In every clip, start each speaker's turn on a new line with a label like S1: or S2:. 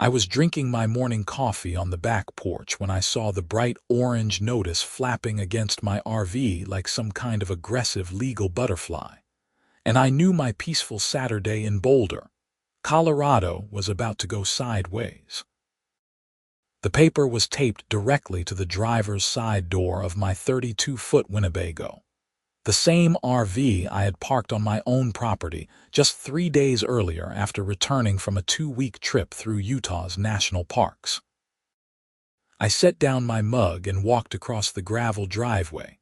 S1: I was drinking my morning coffee on the back porch when I saw the bright orange notice flapping against my RV like some kind of aggressive legal butterfly, and I knew my peaceful Saturday in Boulder, Colorado was about to go sideways. The paper was taped directly to the driver's side door of my 32-foot Winnebago, the same RV I had parked on my own property just 3 days earlier after returning from a 2-week trip through Utah's national parks. I set down my mug and walked across the gravel driveway,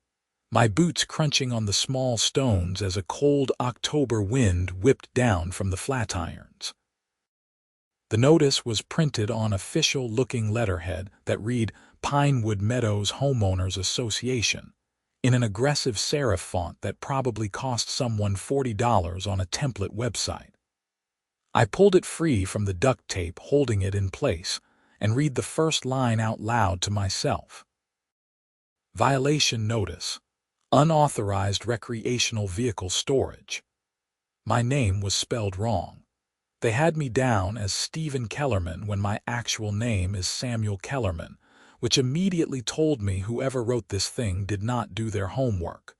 S1: my boots crunching on the small stones as a cold October wind whipped down from the flat irons. The notice was printed on official-looking letterhead that read Pinewood Meadows Homeowners Association, in an aggressive serif font that probably cost someone $40 on a template website. I pulled it free from the duct tape holding it in place and read the first line out loud to myself. Violation notice. Unauthorized recreational vehicle storage. My name was spelled wrong. They had me down as Stephen Kellerman when my actual name is Samuel Kellerman, which immediately told me whoever wrote this thing did not do their homework.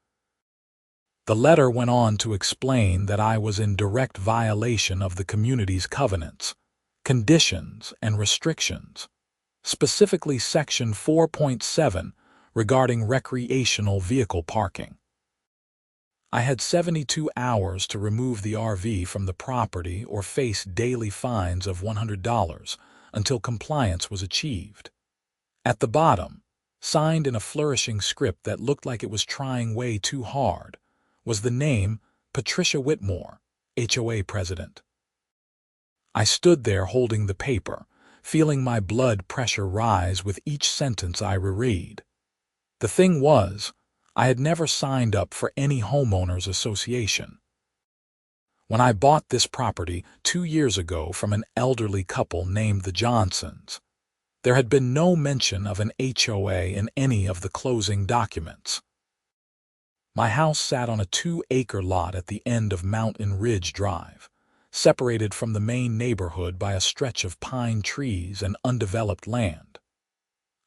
S1: The letter went on to explain that I was in direct violation of the community's covenants, conditions, and restrictions, specifically Section 4.7 regarding recreational vehicle parking. I had 72 hours to remove the RV from the property or face daily fines of $100 until compliance was achieved. At the bottom, signed in a flourishing script that looked like it was trying way too hard, was the name Patricia Whitmore, HOA president. I stood there holding the paper, feeling my blood pressure rise with each sentence I reread. The thing was, I had never signed up for any homeowners association. When I bought this property 2 years ago from an elderly couple named the Johnsons, there had been no mention of an HOA in any of the closing documents. My house sat on a 2-acre lot at the end of Mountain Ridge Drive, separated from the main neighborhood by a stretch of pine trees and undeveloped land.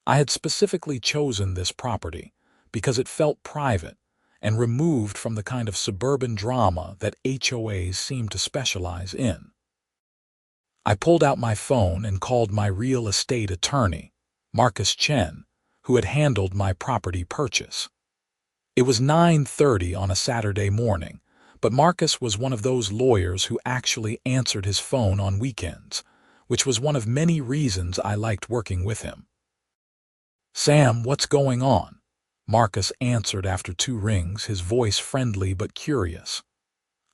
S1: I had specifically chosen this property because it felt private and removed from the kind of suburban drama that HOAs seem to specialize in. I pulled out my phone and called my real estate attorney, Marcus Chen, who had handled my property purchase. It was 9:30 on a Saturday morning, but Marcus was one of those lawyers who actually answered his phone on weekends, which was one of many reasons I liked working with him. "Sam, what's going on?" Marcus answered after 2 rings, his voice friendly but curious.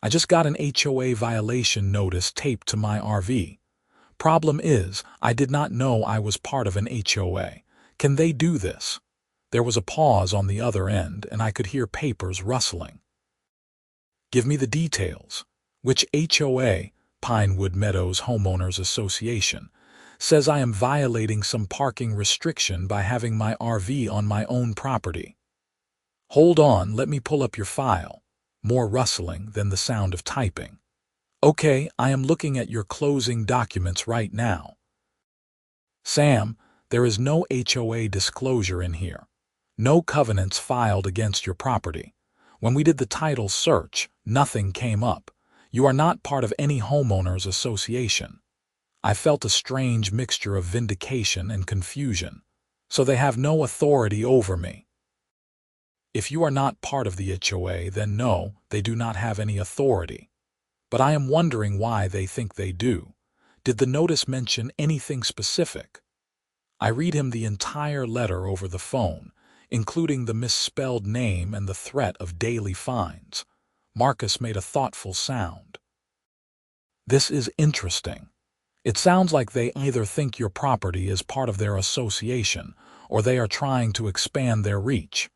S1: "I just got an HOA violation notice taped to my RV. Problem is, I did not know I was part of an HOA. Can they do this?" There was a pause on the other end, and I could hear papers rustling. "Give me the details. Which HOA, Pinewood Meadows Homeowners Association, says I am violating some parking restriction by having my RV on my own property?" "Hold on, let me pull up your file." More rustling than the sound of typing. "Okay, I am looking at your closing documents right now." "Sam, there is no HOA disclosure in here. No covenants filed against your property. When we did the title search, nothing came up. You are not part of any homeowners association." I felt a strange mixture of vindication and confusion. So they have no authority over me. If you are not part of the HOA, then no, they do not have any authority. But I am wondering why they think they do. Did the notice mention anything specific? I read him the entire letter over the phone, including the misspelled name and the threat of daily fines. Marcus made a thoughtful sound. "This is interesting. It sounds like they either think your property is part of their association or they are trying to expand their reach.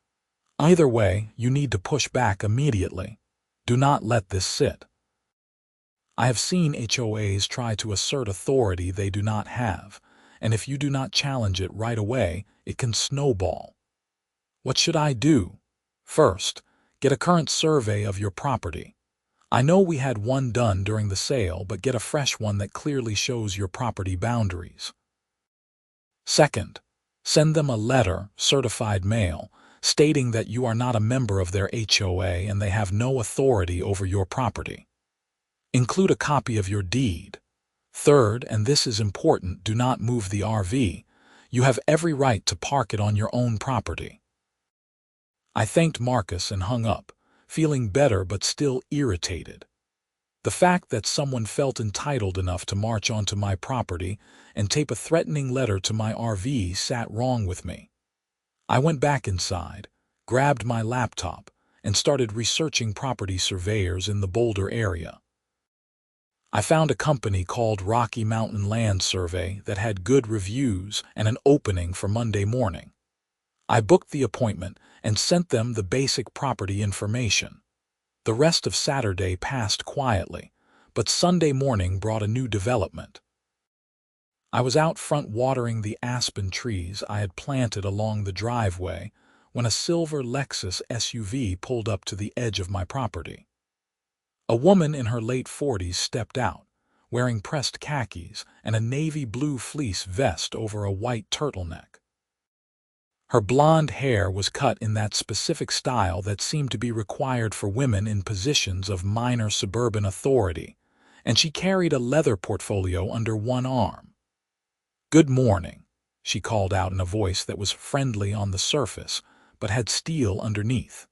S1: Either way, you need to push back immediately. Do not let this sit." I have seen HOAs try to assert authority they do not have, and if you do not challenge it right away, it can snowball. What should I do? First, get a current survey of your property. I know we had one done during the sale, but get a fresh one that clearly shows your property boundaries. Second, send them a letter, certified mail, stating that you are not a member of their HOA and they have no authority over your property. Include a copy of your deed. Third, and this is important, do not move the RV. You have every right to park it on your own property. I thanked Marcus and hung up, feeling better but still irritated. The fact that someone felt entitled enough to march onto my property and tape a threatening letter to my RV sat wrong with me. I went back inside, grabbed my laptop, and started researching property surveyors in the Boulder area. I found a company called Rocky Mountain Land Survey that had good reviews and an opening for Monday morning. I booked the appointment and sent them the basic property information. The rest of Saturday passed quietly, but Sunday morning brought a new development. I was out front watering the aspen trees I had planted along the driveway when a silver Lexus SUV pulled up to the edge of my property. A woman in her late 40s stepped out, wearing pressed khakis and a navy blue fleece vest over a white turtleneck. Her blonde hair was cut in that specific style that seemed to be required for women in positions of minor suburban authority, and she carried a leather portfolio under one arm. "Good morning," she called out in a voice that was friendly on the surface, but had steel underneath.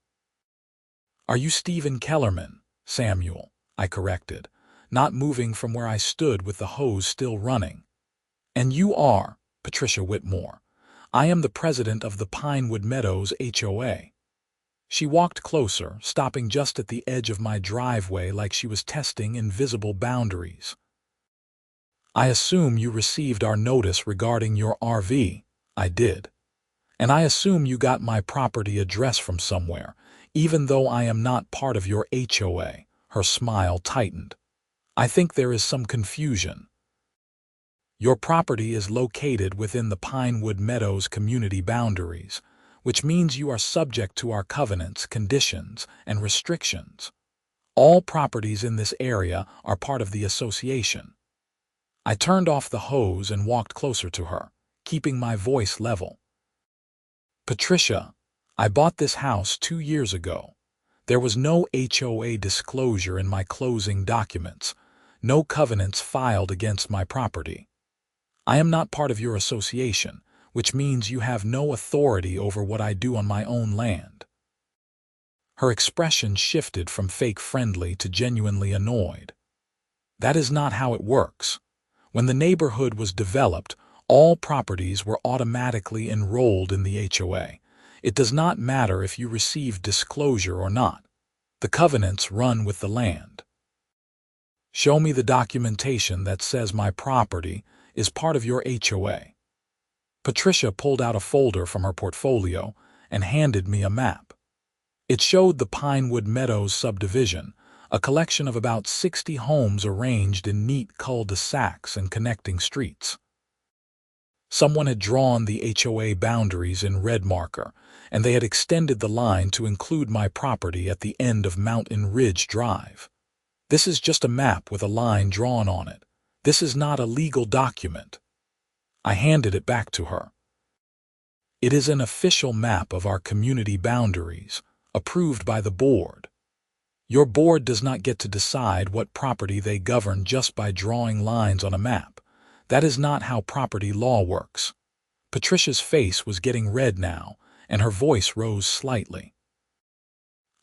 S1: "Are you Stephen Kellerman, Samuel?" I corrected, not moving from where I stood with the hose still running. "And you are Patricia Whitmore. I am the president of the Pinewood Meadows HOA." She walked closer, stopping just at the edge of my driveway like she was testing invisible boundaries. "I assume you received our notice regarding your RV." I did. "And I assume you got my property address from somewhere, even though I am not part of your HOA." Her smile tightened. "I think there is some confusion. Your property is located within the Pinewood Meadows community boundaries, which means you are subject to our covenants, conditions, and restrictions. All properties in this area are part of the association." I turned off the hose and walked closer to her, keeping my voice level. "Patricia, I bought this house 2 years ago. There was no HOA disclosure in my closing documents, no covenants filed against my property. I am not part of your association, which means you have no authority over what I do on my own land." Her expression shifted from fake friendly to genuinely annoyed. "That is not how it works. When the neighborhood was developed, all properties were automatically enrolled in the HOA. It does not matter if you receive disclosure or not. The covenants run with the land. Show me the documentation that says my property is part of your HOA." Patricia pulled out a folder from her portfolio and handed me a map. It showed the Pinewood Meadows subdivision, a collection of about 60 homes arranged in neat cul-de-sacs and connecting streets. Someone had drawn the HOA boundaries in red marker, and they had extended the line to include my property at the end of Mountain Ridge Drive. "This is just a map with a line drawn on it. This is not a legal document." I handed it back to her. "It is an official map of our community boundaries, approved by the board. Your board does not get to decide what property they govern just by drawing lines on a map. That is not how property law works." Patricia's face was getting red now, and her voice rose slightly.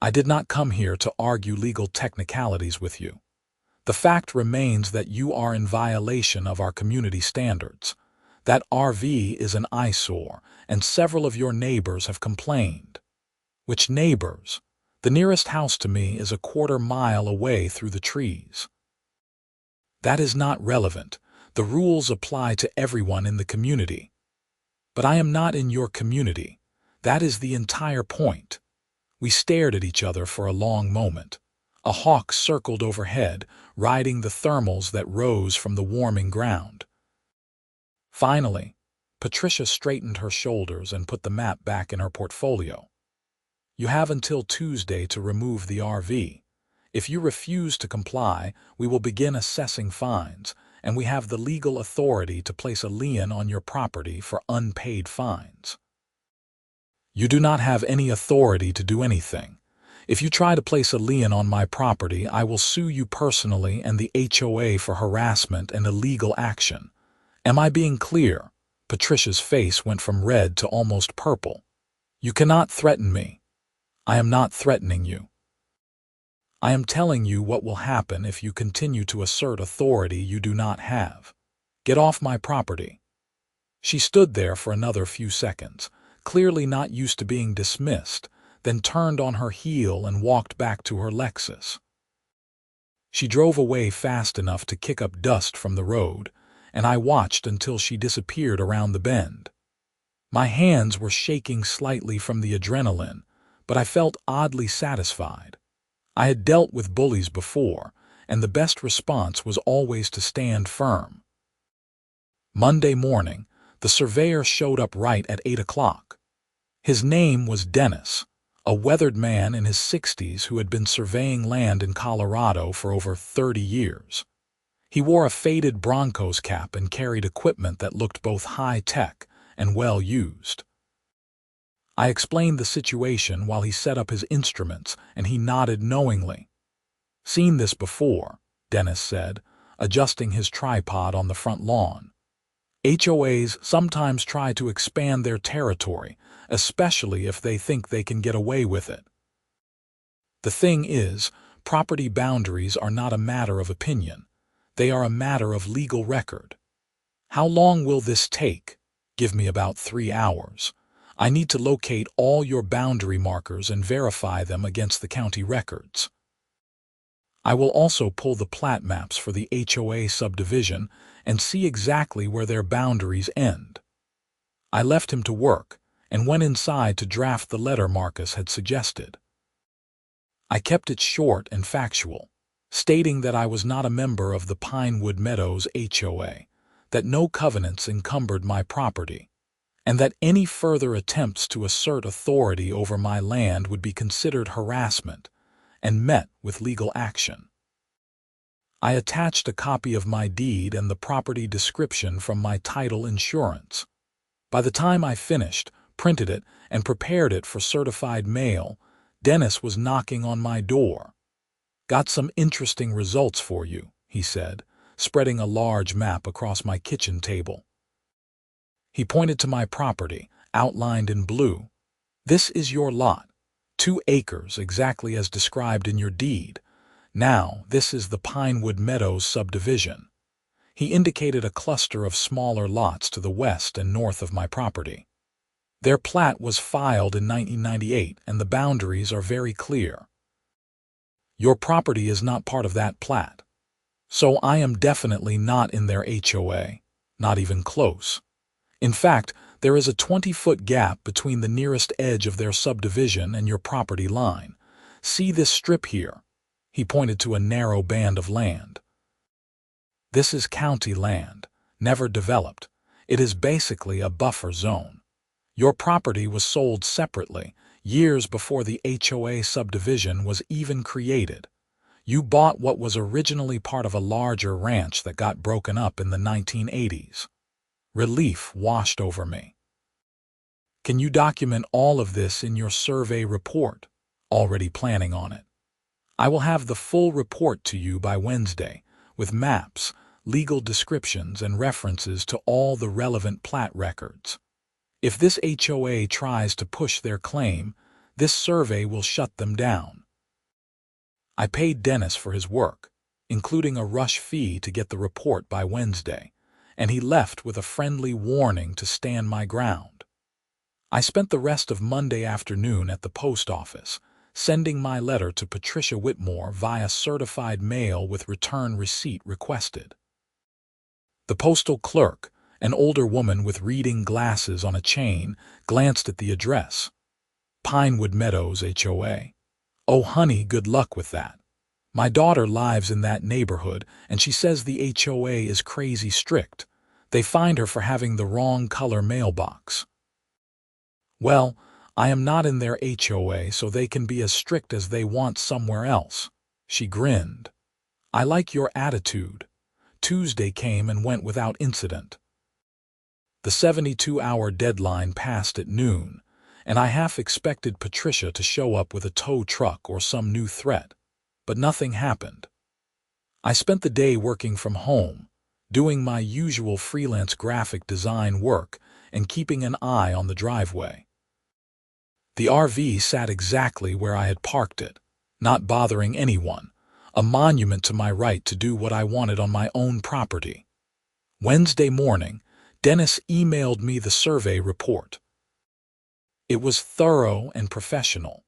S1: "I did not come here to argue legal technicalities with you. The fact remains that you are in violation of our community standards. That RV is an eyesore, and several of your neighbors have complained." "Which neighbors? The nearest house to me is a 1/4 mile away through the trees." "That is not relevant. The rules apply to everyone in the community." "But I am not in your community. That is the entire point." We stared at each other for a long moment. A hawk circled overhead, riding the thermals that rose from the warming ground. Finally, Patricia straightened her shoulders and put the map back in her portfolio. "You have until Tuesday to remove the RV. If you refuse to comply, we will begin assessing fines, and we have the legal authority to place a lien on your property for unpaid fines. You do not have any authority to do anything. If you try to place a lien on my property, I will sue you personally and the HOA for harassment and illegal action. Am I being clear? Patricia's face went from red to almost purple. You cannot threaten me. I am not threatening you. I am telling you what will happen if you continue to assert authority you do not have. Get off my property. She stood there for another few seconds, clearly not used to being dismissed, then turned on her heel and walked back to her Lexus. She drove away fast enough to kick up dust from the road, and I watched until she disappeared around the bend. My hands were shaking slightly from the adrenaline, but I felt oddly satisfied. I had dealt with bullies before, and the best response was always to stand firm. Monday morning, the surveyor showed up right at 8 o'clock. His name was Dennis, a weathered man in his 60s who had been surveying land in Colorado for over 30 years. He wore a faded Broncos cap and carried equipment that looked both high-tech and well-used. I explained the situation while he set up his instruments, and he nodded knowingly. "Seen this before," Dennis said, adjusting his tripod on the front lawn. HOAs sometimes try to expand their territory, especially if they think they can get away with it. The thing is, property boundaries are not a matter of opinion. They are a matter of legal record. How long will this take? Give me about 3 hours. I need to locate all your boundary markers and verify them against the county records. I will also pull the plat maps for the HOA subdivision and see exactly where their boundaries end. I left him to work and went inside to draft the letter Marcus had suggested. I kept it short and factual, stating that I was not a member of the Pinewood Meadows HOA, that no covenants encumbered my property, and that any further attempts to assert authority over my land would be considered harassment and met with legal action. I attached a copy of my deed and the property description from my title insurance. By the time I finished, printed it, and prepared it for certified mail, Dennis was knocking on my door. "Got some interesting results for you," he said, spreading a large map across my kitchen table. He pointed to my property, outlined in blue. "This is your lot, 2 acres exactly as described in your deed. Now, this is the Pinewood Meadows subdivision." He indicated a cluster of smaller lots to the west and north of my property. Their plat was filed in 1998, and the boundaries are very clear. Your property is not part of that plat, so I am definitely not in their HOA, not even close. In fact, there is a 20-foot gap between the nearest edge of their subdivision and your property line. See this strip here? He pointed to a narrow band of land. This is county land, never developed. It is basically a buffer zone. Your property was sold separately, years before the HOA subdivision was even created. You bought what was originally part of a larger ranch that got broken up in the 1980s. Relief washed over me. Can you document all of this in your survey report? Already planning on it. I will have the full report to you by Wednesday, with maps, legal descriptions, and references to all the relevant plat records. If this HOA tries to push their claim, this survey will shut them down. I paid Dennis for his work, including a rush fee to get the report by Wednesday, and he left with a friendly warning to stand my ground. I spent the rest of Monday afternoon at the post office, sending my letter to Patricia Whitmore via certified mail with return receipt requested. The postal clerk, an older woman with reading glasses on a chain, glanced at the address. Pinewood Meadows HOA. "Oh, honey, good luck with that. My daughter lives in that neighborhood, and she says the HOA is crazy strict. They fined her for having the wrong color mailbox." Well, I am not in their HOA, so they can be as strict as they want somewhere else. She grinned. I like your attitude. Tuesday came and went without incident. The 72-hour deadline passed at noon, and I half expected Patricia to show up with a tow truck or some new threat, but nothing happened. I spent the day working from home, doing my usual freelance graphic design work and keeping an eye on the driveway. The RV sat exactly where I had parked it, not bothering anyone, a monument to my right to do what I wanted on my own property. Wednesday morning, Dennis emailed me the survey report. It was thorough and professional,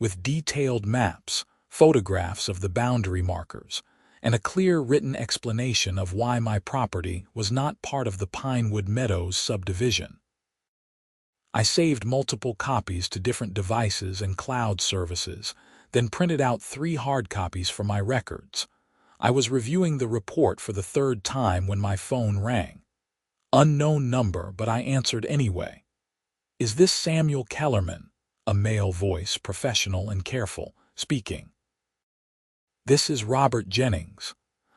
S1: with detailed maps, photographs of the boundary markers, and a clear written explanation of why my property was not part of the Pinewood Meadows subdivision. I saved multiple copies to different devices and cloud services, then printed out 3 hard copies for my records. I was reviewing the report for the 3rd time when my phone rang. Unknown number, but I answered anyway. "Is this Samuel Kellerman?" A male voice, professional and careful, speaking. "This is Robert Jennings.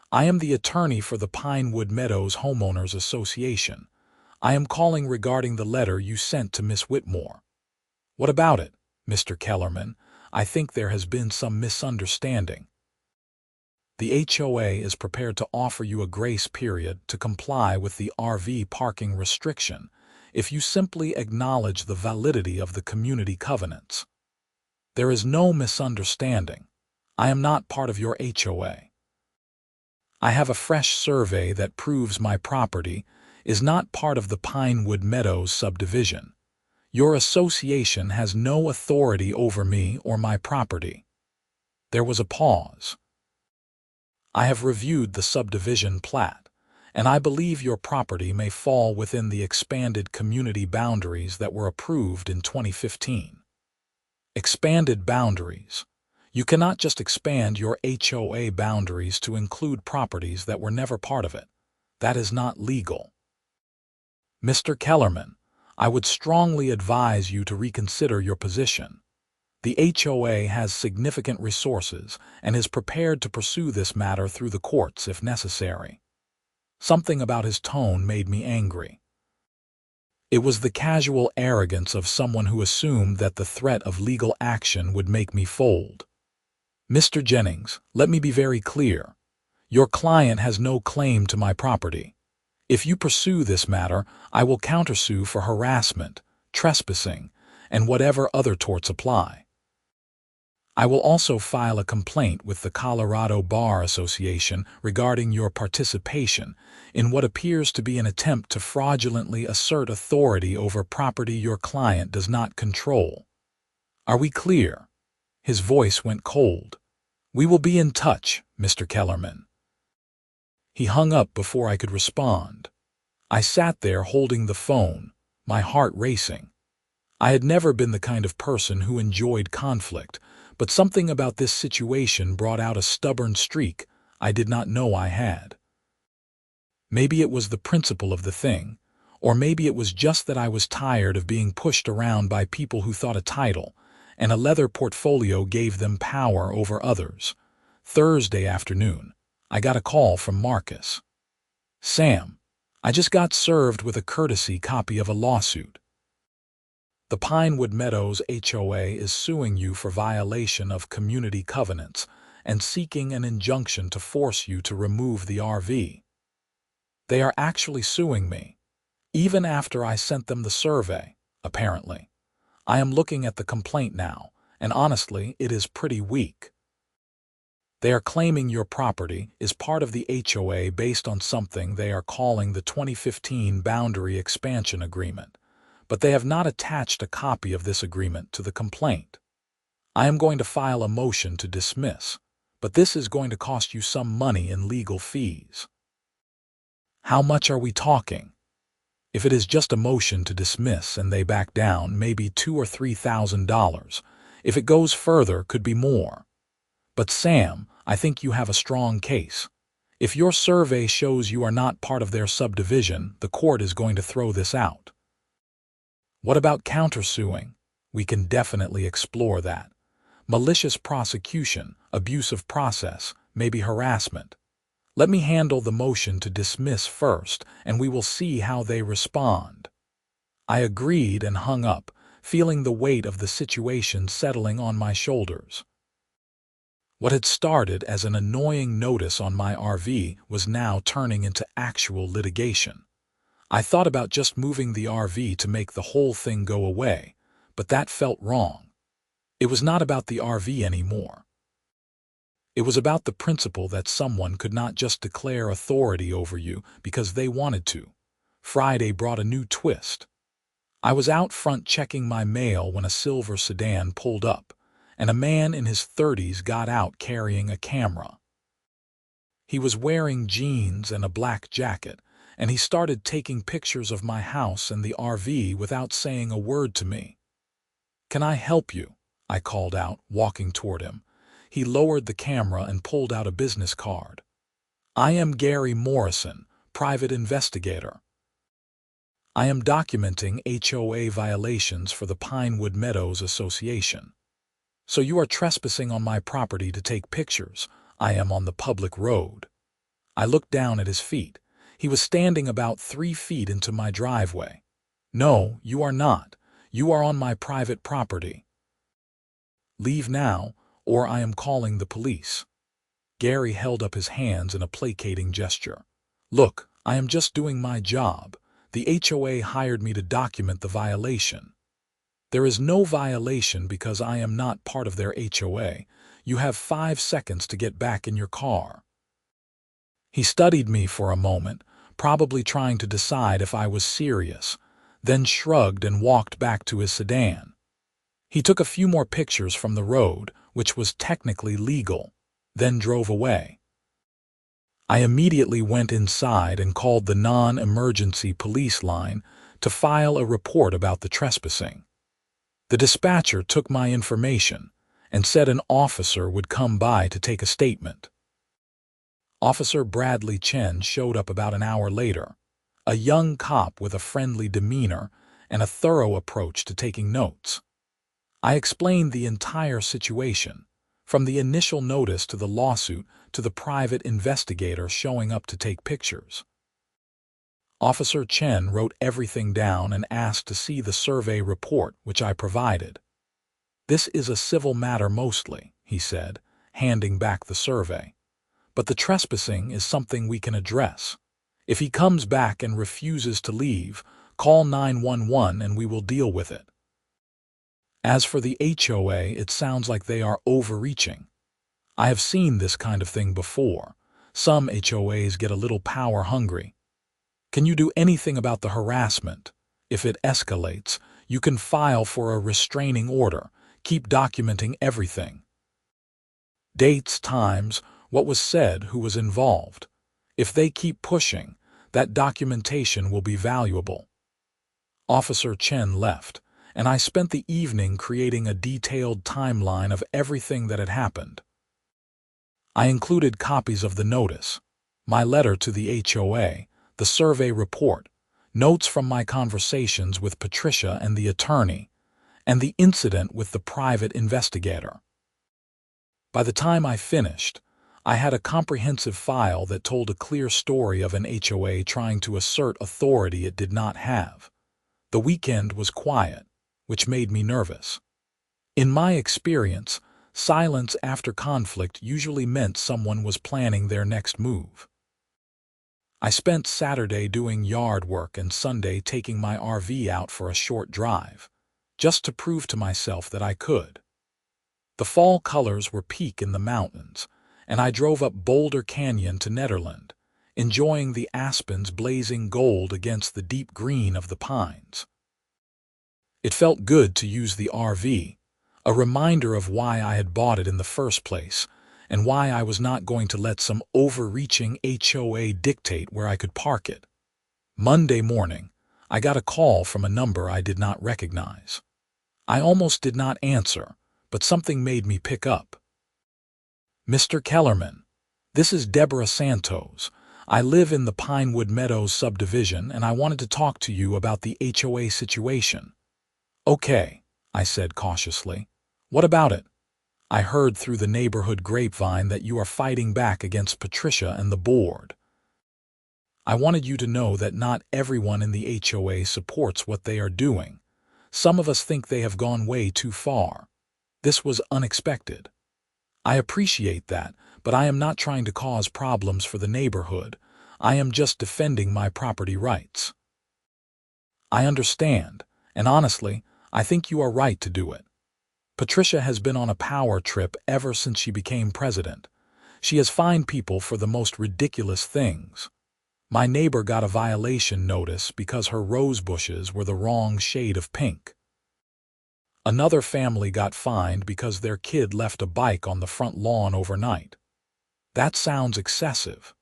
S1: I am the attorney for the Pinewood Meadows Homeowners Association. I am calling regarding the letter you sent to Miss Whitmore." "What about it, Mr. Kellerman? I think there has been some misunderstanding." "The HOA is prepared to offer you a grace period to comply with the RV parking restriction if you simply acknowledge the validity of the community covenants. There is no misunderstanding. I am not part of your HOA. I have a fresh survey that proves my property is not part of the Pinewood Meadows subdivision. Your association has no authority over me or my property." There was a pause. "I have reviewed the subdivision plat, and I believe your property may fall within the expanded community boundaries that were approved in 2015. Expanded boundaries. You cannot just expand your HOA boundaries to include properties that were never part of it. That is not legal. Mr. Kellerman, I would strongly advise you to reconsider your position. The HOA has significant resources and is prepared to pursue this matter through the courts if necessary." Something about his tone made me angry. It was the casual arrogance of someone who assumed that the threat of legal action would make me fold. "Mr. Jennings, let me be very clear. Your client has no claim to my property. If you pursue this matter, I will countersue for harassment, trespassing, and whatever other torts apply. I will also file a complaint with the Colorado Bar Association regarding your participation in what appears to be an attempt to fraudulently assert authority over property your client does not control. Are we clear?" His voice went cold. "We will be in touch, Mr. Kellerman." He hung up before I could respond. I sat there holding the phone, my heart racing. I had never been the kind of person who enjoyed conflict, but something about this situation brought out a stubborn streak I did not know I had. Maybe it was the principle of the thing, or maybe it was just that I was tired of being pushed around by people who thought a title and a leather portfolio gave them power over others. Thursday afternoon, I got a call from Marcus. "Sam, I just got served with a courtesy copy of a lawsuit. The Pinewood Meadows HOA is suing you for violation of community covenants and seeking an injunction to force you to remove the RV. They are actually suing me, even after I sent them the survey, apparently. I am looking at the complaint now, and honestly, it is pretty weak. They are claiming your property is part of the HOA based on something they are calling the 2015 Boundary Expansion Agreement, but they have not attached a copy of this agreement to the complaint. I am going to file a motion to dismiss, but this is going to cost you some money in legal fees." "How much are we talking?" "If it is just a motion to dismiss and they back down, maybe $2,000 or $3,000. If it goes further, could be more. But Sam, I think you have a strong case. If your survey shows you are not part of their subdivision, the court is going to throw this out." "What about countersuing?" "We can definitely explore that. Malicious prosecution, abuse of process, maybe harassment. Let me handle the motion to dismiss first, and we will see how they respond. I agreed and hung up, feeling the weight of the situation settling on my shoulders. What had started as an annoying notice on my RV was now turning into actual litigation. I thought about just moving the RV to make the whole thing go away, but that felt wrong. It was not about the RV anymore. It was about the principle that someone could not just declare authority over you because they wanted to. Friday brought a new twist. I was out front checking my mail when a silver sedan pulled up, and a man in his 30s got out carrying a camera. He was wearing jeans and a black jacket, and he started taking pictures of my house and the RV without saying a word to me. "Can I help you?" I called out, walking toward him. He lowered the camera and pulled out a business card. "I am Gary Morrison, private investigator. I am documenting HOA violations for the Pinewood Meadows Association. So you are trespassing on my property to take pictures. I am on the public road." I looked down at his feet. He was standing about 3 feet into my driveway. "No, you are not. You are on my private property. Leave now, or I am calling the police." Gary held up his hands in a placating gesture. "Look, I am just doing my job. The HOA hired me to document the violation. There is no violation because I am not part of their HOA. You have 5 seconds to get back in your car." He studied me for a moment, probably trying to decide if I was serious, then shrugged and walked back to his sedan. He took a few more pictures from the road, which was technically legal, then drove away. I immediately went inside and called the non-emergency police line to file a report about the trespassing. The dispatcher took my information and said an officer would come by to take a statement. Officer Bradley Chen showed up about an hour later, a young cop with a friendly demeanor and a thorough approach to taking notes. I explained the entire situation, from the initial notice to the lawsuit to the private investigator showing up to take pictures. Officer Chen wrote everything down and asked to see the survey report, which I provided. "This is a civil matter mostly," he said, handing back the survey. "But the trespassing is something we can address. If he comes back and refuses to leave, call 911 and we will deal with it. As for the HOA, it sounds like they are overreaching. I have seen this kind of thing before. Some HOAs get a little power hungry. Can you do anything about the harassment? If it escalates, you can file for a restraining order. Keep documenting everything. Dates, times, what was said, who was involved. If they keep pushing, that documentation will be valuable." Officer Chen left, and I spent the evening creating a detailed timeline of everything that had happened. I included copies of the notice, my letter to the HOA, the survey report, notes from my conversations with Patricia and the attorney, and the incident with the private investigator. By the time I finished, I had a comprehensive file that told a clear story of an HOA trying to assert authority it did not have. The weekend was quiet, which made me nervous. In my experience, silence after conflict usually meant someone was planning their next move. I spent Saturday doing yard work and Sunday taking my RV out for a short drive, just to prove to myself that I could. The fall colors were peak in the mountains, and I drove up Boulder Canyon to Nederland, enjoying the aspens blazing gold against the deep green of the pines. It felt good to use the RV, a reminder of why I had bought it in the first place, and why I was not going to let some overreaching HOA dictate where I could park it. Monday morning, I got a call from a number I did not recognize. I almost did not answer, but something made me pick up. "Mr. Kellerman, this is Deborah Santos. I live in the Pinewood Meadows subdivision and I wanted to talk to you about the HOA situation." "Okay," I said cautiously. "What about it?" I heard through the neighborhood grapevine that you are fighting back against Patricia and the board. I wanted you to know that not everyone in the HOA supports what they are doing. Some of us think they have gone way too far. This was unexpected. I appreciate that, but I am not trying to cause problems for the neighborhood. I am just defending my property rights. I understand, and honestly, I think you are right to do it. Patricia has been on a power trip ever since she became president. She has fined people for the most ridiculous things. My neighbor got a violation notice because her rose bushes were the wrong shade of pink. Another family got fined because their kid left a bike on the front lawn overnight. That sounds excessive.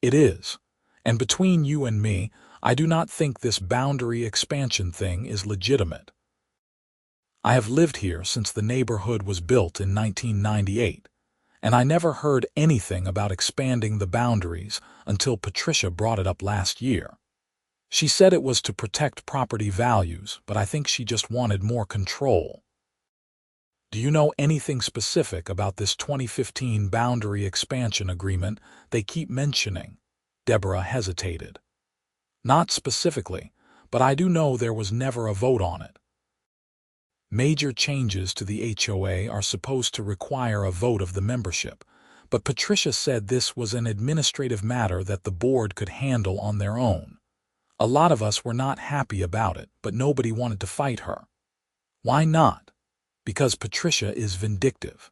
S1: It is. And between you and me, I do not think this boundary expansion thing is legitimate. I have lived here since the neighborhood was built in 1998, and I never heard anything about expanding the boundaries until Patricia brought it up last year. She said it was to protect property values, but I think she just wanted more control. Do you know anything specific about this 2015 boundary expansion agreement they keep mentioning? Deborah hesitated. Not specifically, but I do know there was never a vote on it. Major changes to the HOA are supposed to require a vote of the membership, but Patricia said this was an administrative matter that the board could handle on their own. A lot of us were not happy about it, but nobody wanted to fight her. Why not? Because Patricia is vindictive.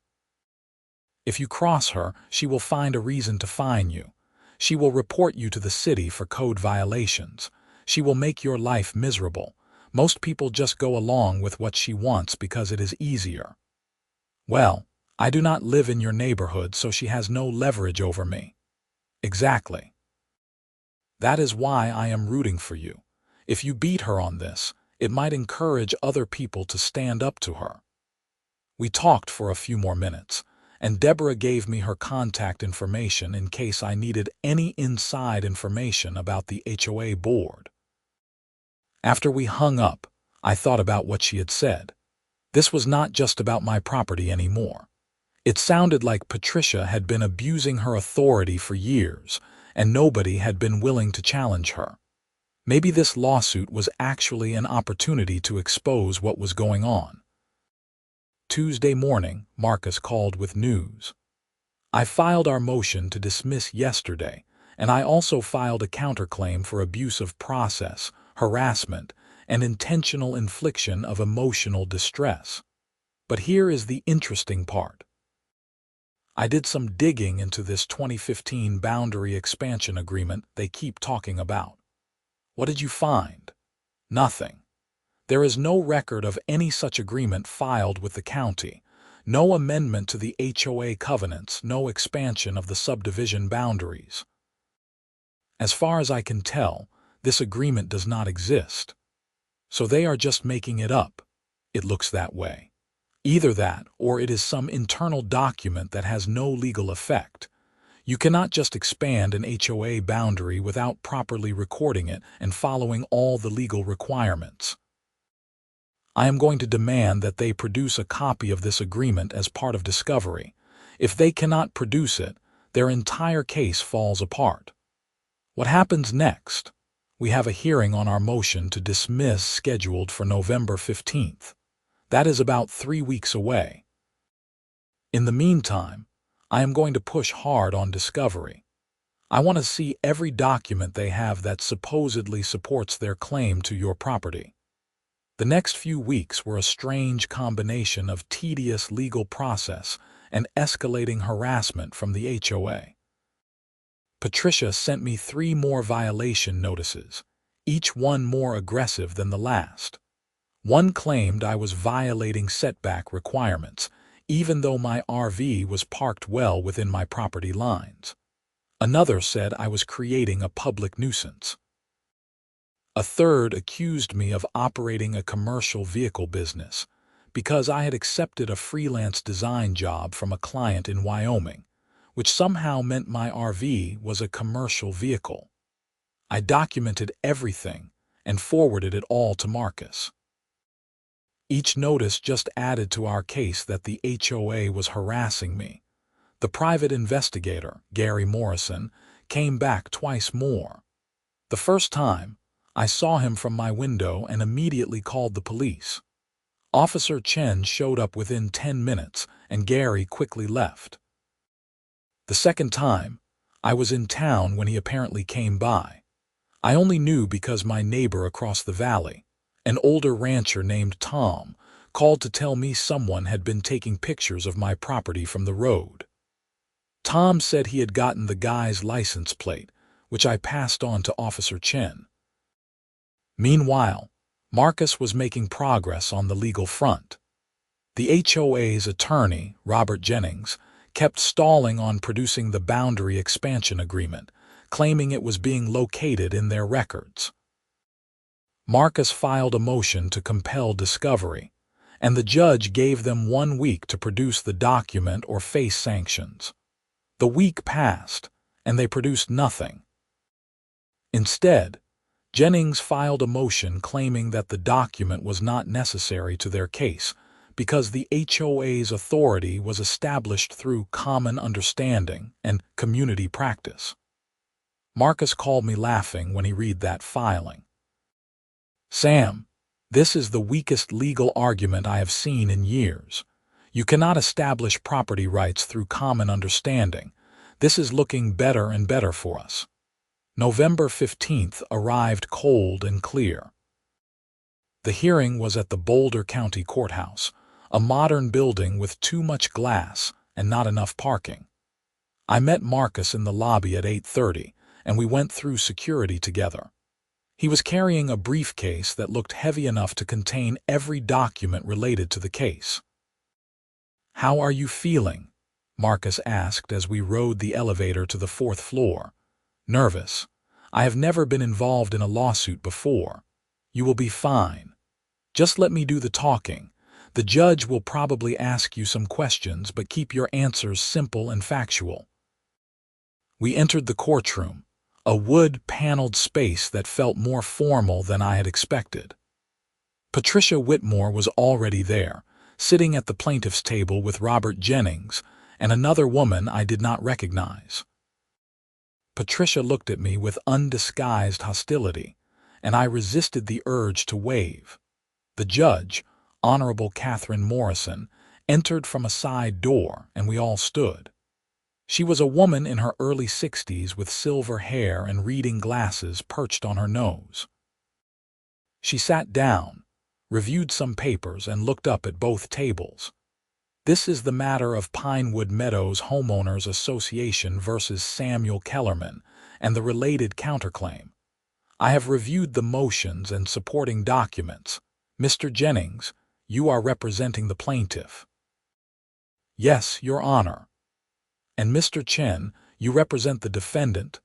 S1: If you cross her, she will find a reason to fine you. She will report you to the city for code violations. She will make your life miserable. Most people just go along with what she wants because it is easier. Well, I do not live in your neighborhood, so she has no leverage over me. Exactly. That is why I am rooting for you. If you beat her on this, it might encourage other people to stand up to her. We talked for a few more minutes, and Deborah gave me her contact information in case I needed any inside information about the HOA board. After we hung up, I thought about what she had said. This was not just about my property anymore. It sounded like Patricia had been abusing her authority for years, and nobody had been willing to challenge her. Maybe this lawsuit was actually an opportunity to expose what was going on. Tuesday morning, Marcus called with news. I filed our motion to dismiss yesterday, and I also filed a counterclaim for abuse of process, harassment, and intentional infliction of emotional distress. But here is the interesting part. I did some digging into this 2015 boundary expansion agreement they keep talking about. What did you find? Nothing. There is no record of any such agreement filed with the county, no amendment to the HOA covenants, no expansion of the subdivision boundaries. As far as I can tell, this agreement does not exist. So they are just making it up. It looks that way. Either that, or it is some internal document that has no legal effect. You cannot just expand an HOA boundary without properly recording it and following all the legal requirements. I am going to demand that they produce a copy of this agreement as part of discovery. If they cannot produce it, their entire case falls apart. What happens next? We have a hearing on our motion to dismiss scheduled for November 15th. That is about 3 weeks away. In the meantime, I am going to push hard on discovery. I want to see every document they have that supposedly supports their claim to your property. The next few weeks were a strange combination of tedious legal process and escalating harassment from the HOA. Patricia sent me 3 more violation notices, each one more aggressive than the last. One claimed I was violating setback requirements, even though my RV was parked well within my property lines. Another said I was creating a public nuisance. A third accused me of operating a commercial vehicle business because I had accepted a freelance design job from a client in Wyoming, which somehow meant my RV was a commercial vehicle. I documented everything and forwarded it all to Marcus. Each notice just added to our case that the HOA was harassing me. The private investigator, Gary Morrison, came back twice more. The first time, I saw him from my window and immediately called the police. Officer Chen showed up within 10 minutes, and Gary quickly left. The second time, I was in town when he apparently came by. I only knew because my neighbor across the valley, an older rancher named Tom, called to tell me someone had been taking pictures of my property from the road. Tom said he had gotten the guy's license plate, which I passed on to Officer Chen. Meanwhile, Marcus was making progress on the legal front. The HOA's attorney, Robert Jennings, kept stalling on producing the boundary expansion agreement, claiming it was being located in their records. Marcus filed a motion to compel discovery, and the judge gave them 1 week to produce the document or face sanctions. The week passed, and they produced nothing. Instead, Jennings filed a motion claiming that the document was not necessary to their case because the HOA's authority was established through common understanding and community practice. Marcus called me laughing when he read that filing. "Sam, this is the weakest legal argument I have seen in years. You cannot establish property rights through common understanding. This is looking better and better for us." November 15th arrived cold and clear. The hearing was at the Boulder County Courthouse, a modern building with too much glass and not enough parking. I met Marcus in the lobby at 8:30, and we went through security together. He was carrying a briefcase that looked heavy enough to contain every document related to the case. "How are you feeling?" Marcus asked as we rode the elevator to the 4th floor. "Nervous. I have never been involved in a lawsuit before. You will be fine. Just let me do the talking. The judge will probably ask you some questions, but keep your answers simple and factual." We entered the courtroom, a wood-paneled space that felt more formal than I had expected. Patricia Whitmore was already there, sitting at the plaintiff's table with Robert Jennings and another woman I did not recognize. Patricia looked at me with undisguised hostility, and I resisted the urge to wave. The judge, Honorable Catherine Morrison, entered from a side door, and we all stood. She was a woman in her early 60s with silver hair and reading glasses perched on her nose. She sat down, reviewed some papers, and looked up at both tables. "This is the matter of Pinewood Meadows Homeowners Association versus Samuel Kellerman and the related counterclaim. I have reviewed the motions and supporting documents. Mr. Jennings, you are representing the plaintiff." "Yes, Your Honor." "And Mr. Chen, you represent the defendant?"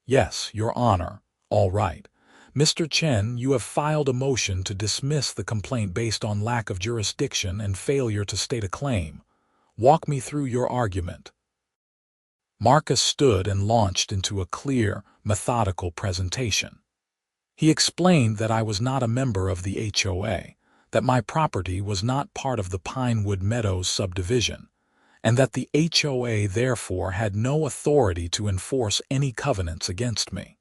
S1: "Yes, Your Honor." "All right. Mr. Chen, you have filed a motion to dismiss the complaint based on lack of jurisdiction and failure to state a claim. Walk me through your argument." Marcus stood and launched into a clear, methodical presentation. He explained that I was not a member of the HOA, that my property was not part of the Pinewood Meadows subdivision, and that the HOA therefore had no authority to enforce any covenants against me.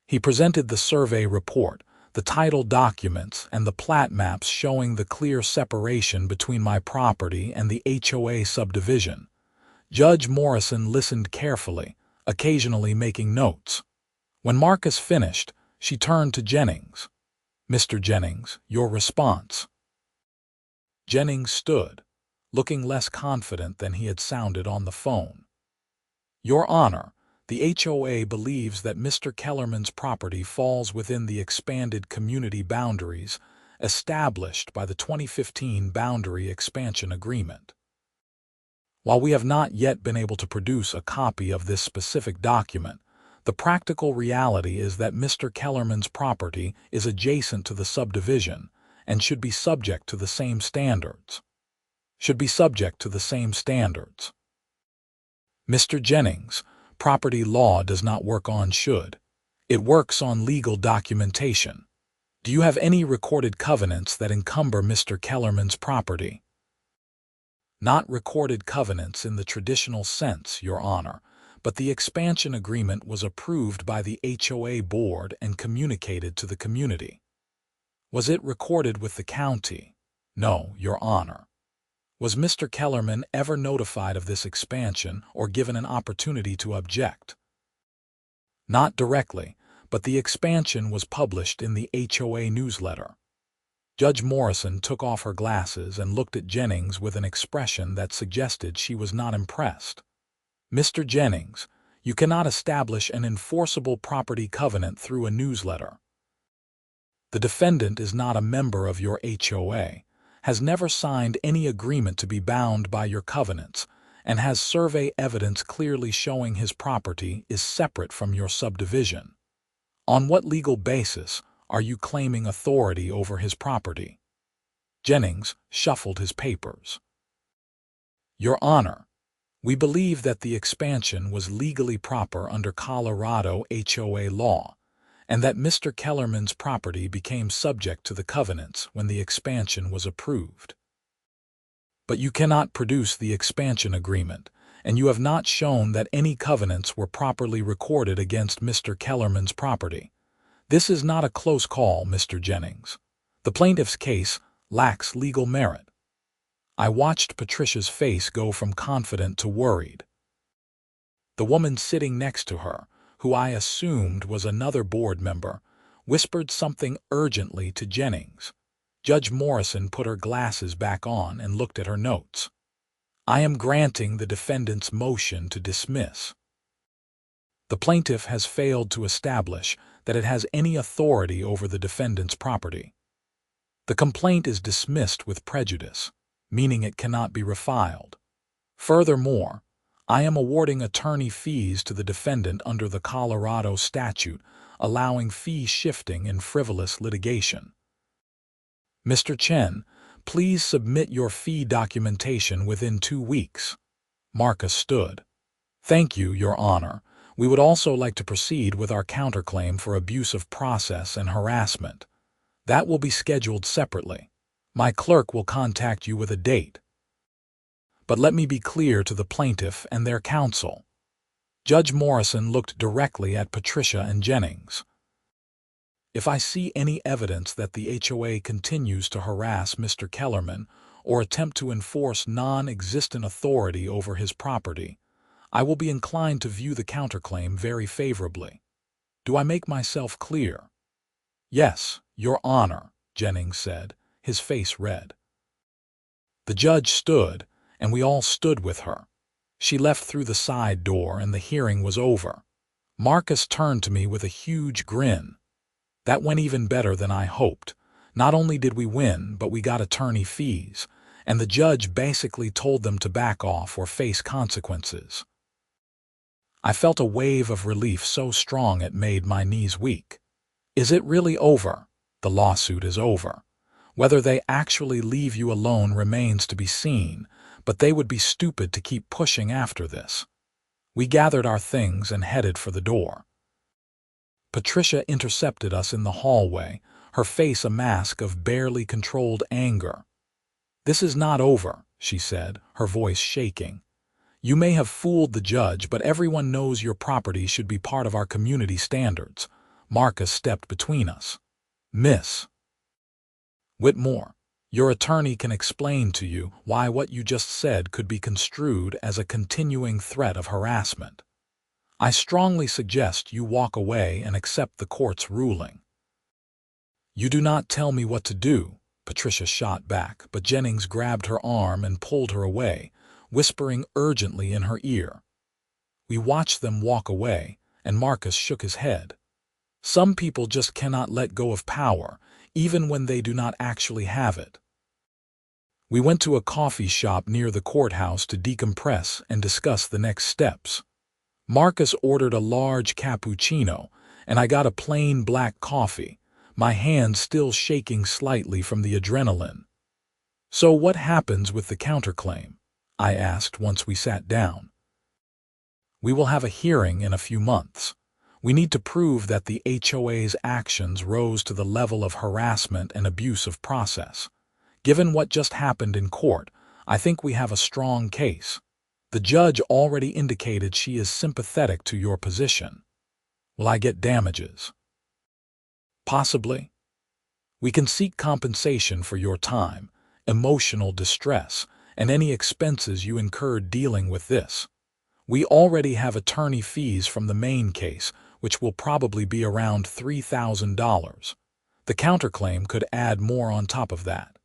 S1: He presented the survey report, the title documents, and the plat maps showing the clear separation between my property and the HOA subdivision. Judge Morrison listened carefully, occasionally making notes. When Marcus finished, she turned to Jennings. "Mr. Jennings, your response." Jennings stood, looking less confident than he had sounded on the phone. "Your Honor, the HOA believes that Mr. Kellerman's property falls within the expanded community boundaries established by the 2015 Boundary Expansion Agreement. While we have not yet been able to produce a copy of this specific document, the practical reality is that Mr. Kellerman's property is adjacent to the subdivision and should be subject to the same standards. Mr. Jennings, property law does not work on should. It works on legal documentation. Do you have any recorded covenants that encumber Mr. Kellerman's property? Not recorded covenants in the traditional sense, Your Honor, but the expansion agreement was approved by the HOA board and communicated to the community. Was it recorded with the county? No, Your Honor. Was Mr. Kellerman ever notified of this expansion or given an opportunity to object? Not directly, but the expansion was published in the HOA newsletter. Judge Morrison took off her glasses and looked at Jennings with an expression that suggested she was not impressed. Mr. Jennings, you cannot establish an enforceable property covenant through a newsletter. The defendant is not a member of your HOA, has never signed any agreement to be bound by your covenants, and has survey evidence clearly showing his property is separate from your subdivision. On what legal basis are you claiming authority over his property? Jennings shuffled his papers. Your Honor, we believe that the expansion was legally proper under Colorado HOA law, and that Mr. Kellerman's property became subject to the covenants when the expansion was approved. But you cannot produce the expansion agreement, and you have not shown that any covenants were properly recorded against Mr. Kellerman's property. This is not a close call, Mr. Jennings. The plaintiff's case lacks legal merit. I watched Patricia's face go from confident to worried. The woman sitting next to her, who I assumed was another board member, whispered something urgently to Jennings. Judge Morrison put her glasses back on and looked at her notes. I am granting the defendant's motion to dismiss. The plaintiff has failed to establish that it has any authority over the defendant's property. The complaint is dismissed with prejudice, meaning it cannot be refiled. Furthermore, I am awarding attorney fees to the defendant under the Colorado statute, allowing fee shifting in frivolous litigation. Mr. Chen, please submit your fee documentation within 2 weeks. Marcus stood. Thank you, Your Honor. We would also like to proceed with our counterclaim for abuse of process and harassment. That will be scheduled separately. My clerk will contact you with a date. But let me be clear to the plaintiff and their counsel. Judge Morrison looked directly at Patricia and Jennings. If I see any evidence that the HOA continues to harass Mr. Kellerman or attempt to enforce non-existent authority over his property, I will be inclined to view the counterclaim very favorably. Do I make myself clear? Yes, Your Honor, Jennings said, his face red. The judge stood, and we all stood with her. She left through the side door and the hearing was over. Marcus turned to me with a huge grin. That went even better than I hoped. Not only did we win, but we got attorney fees, and the judge basically told them to back off or face consequences. I felt a wave of relief so strong it made my knees weak. Is it really over? The lawsuit is over. Whether they actually leave you alone remains to be seen, but they would be stupid to keep pushing after this. We gathered our things and headed for the door. Patricia intercepted us in the hallway, her face a mask of barely controlled anger. This is not over, she said, her voice shaking. You may have fooled the judge, but everyone knows your property should be part of our community standards. Marcus stepped between us. Miss Whitmore, your attorney can explain to you why what you just said could be construed as a continuing threat of harassment. I strongly suggest you walk away and accept the court's ruling. You do not tell me what to do, Patricia shot back, but Jennings grabbed her arm and pulled her away, whispering urgently in her ear. We watched them walk away, and Marcus shook his head. Some people just cannot let go of power, even when they do not actually have it. We went to a coffee shop near the courthouse to decompress and discuss the next steps. Marcus ordered a large cappuccino, and I got a plain black coffee, my hand still shaking slightly from the adrenaline. So what happens with the counterclaim? I asked once we sat down. We will have a hearing in a few months. We need to prove that the HOA's actions rose to the level of harassment and abuse of process. Given what just happened in court, I think we have a strong case. The judge already indicated she is sympathetic to your position. Will I get damages? Possibly. We can seek compensation for your time, emotional distress, and any expenses you incurred dealing with this. We already have attorney fees from the main case, which will probably be around $3,000. The counterclaim could add more on top of that.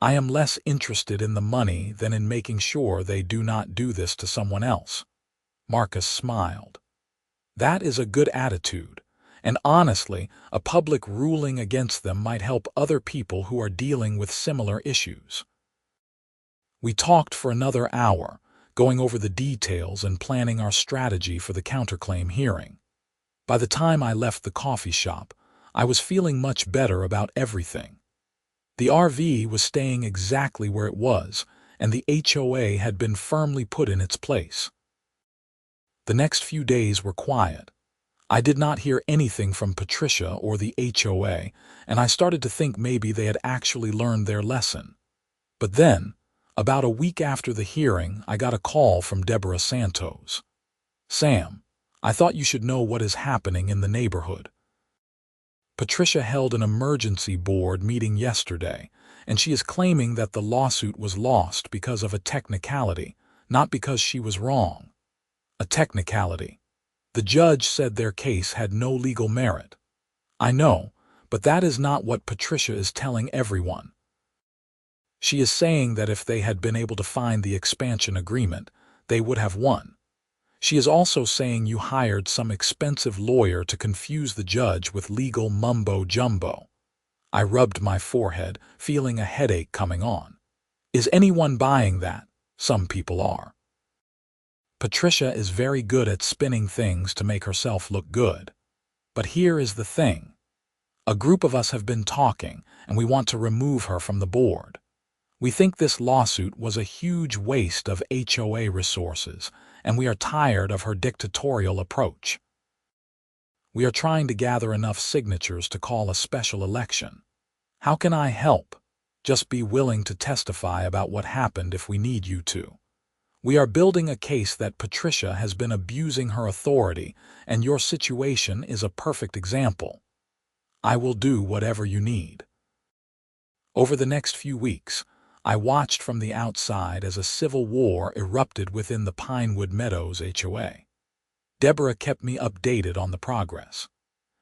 S1: I am less interested in the money than in making sure they do not do this to someone else. Marcus smiled. That is a good attitude, and honestly, a public ruling against them might help other people who are dealing with similar issues. We talked for another hour, going over the details and planning our strategy for the counterclaim hearing. By the time I left the coffee shop, I was feeling much better about everything. The RV was staying exactly where it was, and the HOA had been firmly put in its place. The next few days were quiet. I did not hear anything from Patricia or the HOA, and I started to think maybe they had actually learned their lesson. But then, about a week after the hearing, I got a call from Deborah Santos. "Sam, I thought you should know what is happening in the neighborhood." Patricia held an emergency board meeting yesterday, and she is claiming that the lawsuit was lost because of a technicality, not because she was wrong. A technicality. The judge said their case had no legal merit. I know, but that is not what Patricia is telling everyone. She is saying that if they had been able to find the expansion agreement, they would have won. She is also saying you hired some expensive lawyer to confuse the judge with legal mumbo-jumbo. I rubbed my forehead, feeling a headache coming on. Is anyone buying that? Some people are. Patricia is very good at spinning things to make herself look good. But here is the thing. A group of us have been talking, and we want to remove her from the board. We think this lawsuit was a huge waste of HOA resources, and we are tired of her dictatorial approach. We are trying to gather enough signatures to call a special election. How can I help? Just be willing to testify about what happened if we need you to. We are building a case that Patricia has been abusing her authority, and your situation is a perfect example. I will do whatever you need. Over the next few weeks, I watched from the outside as a civil war erupted within the Pinewood Meadows HOA. Deborah kept me updated on the progress.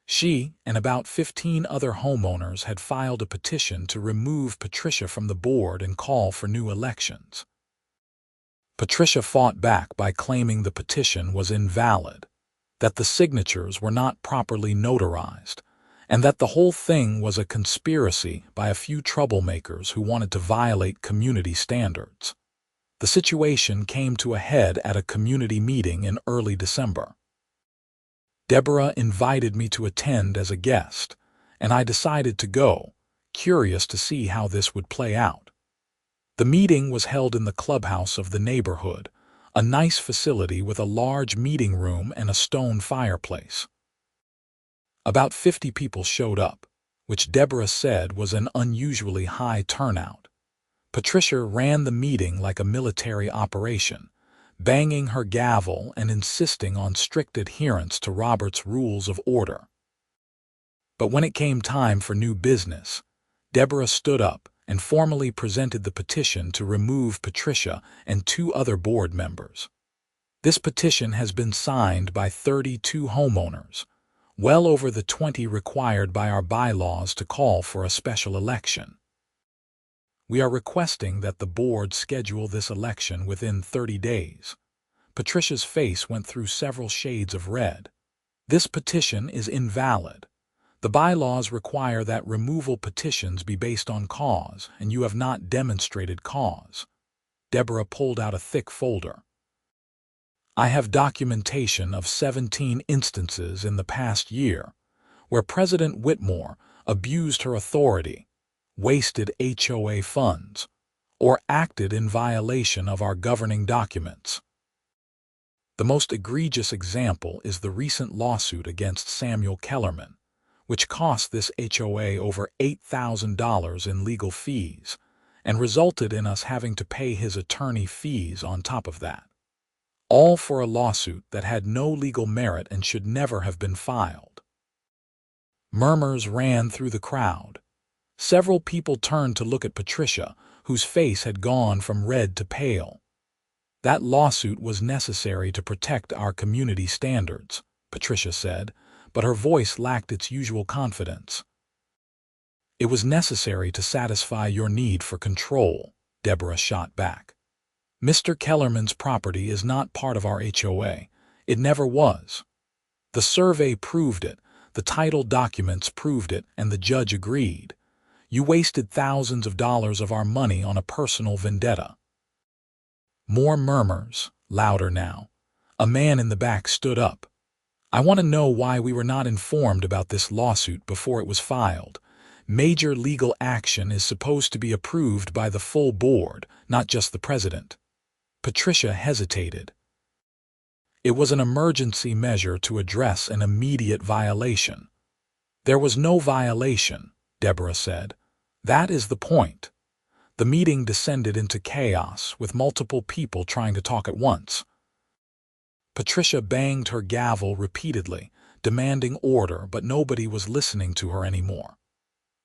S1: She and about 15 other homeowners had filed a petition to remove Patricia from the board and call for new elections. Patricia fought back by claiming the petition was invalid, that the signatures were not properly notarized, and that the whole thing was a conspiracy by a few troublemakers who wanted to violate community standards. The situation came to a head at a community meeting in early December. Deborah invited me to attend as a guest, and I decided to go, curious to see how this would play out. The meeting was held in the clubhouse of the neighborhood, a nice facility with a large meeting room and a stone fireplace. About 50 people showed up, which Deborah said was an unusually high turnout. Patricia ran the meeting like a military operation, banging her gavel and insisting on strict adherence to Robert's Rules of Order. But when it came time for new business, Deborah stood up and formally presented the petition to remove Patricia and 2 other board members. This petition has been signed by 32 homeowners, well over the 20 required by our bylaws to call for a special election. We are requesting that the board schedule this election within 30 days. Patricia's face went through several shades of red. This petition is invalid. The bylaws require that removal petitions be based on cause, and you have not demonstrated cause. Deborah pulled out a thick folder. I have documentation of 17 instances in the past year where President Whitmore abused her authority, wasted HOA funds, or acted in violation of our governing documents. The most egregious example is the recent lawsuit against Samuel Kellerman, which cost this HOA over $8,000 in legal fees and resulted in us having to pay his attorney fees on top of that. All for a lawsuit that had no legal merit and should never have been filed. Murmurs ran through the crowd. Several people turned to look at Patricia, whose face had gone from red to pale. That lawsuit was necessary to protect our community standards, Patricia said, but her voice lacked its usual confidence. It was necessary to satisfy your need for control, Deborah shot back. Mr. Kellerman's property is not part of our HOA. It never was. The survey proved it, the title documents proved it, and the judge agreed. You wasted thousands of dollars of our money on a personal vendetta. More murmurs, louder now. A man in the back stood up. I want to know why we were not informed about this lawsuit before it was filed. Major legal action is supposed to be approved by the full board, not just the president. Patricia hesitated. It was an emergency measure to address an immediate violation. There was no violation, Deborah said. That is the point. The meeting descended into chaos, with multiple people trying to talk at once. Patricia banged her gavel repeatedly, demanding order, but nobody was listening to her anymore.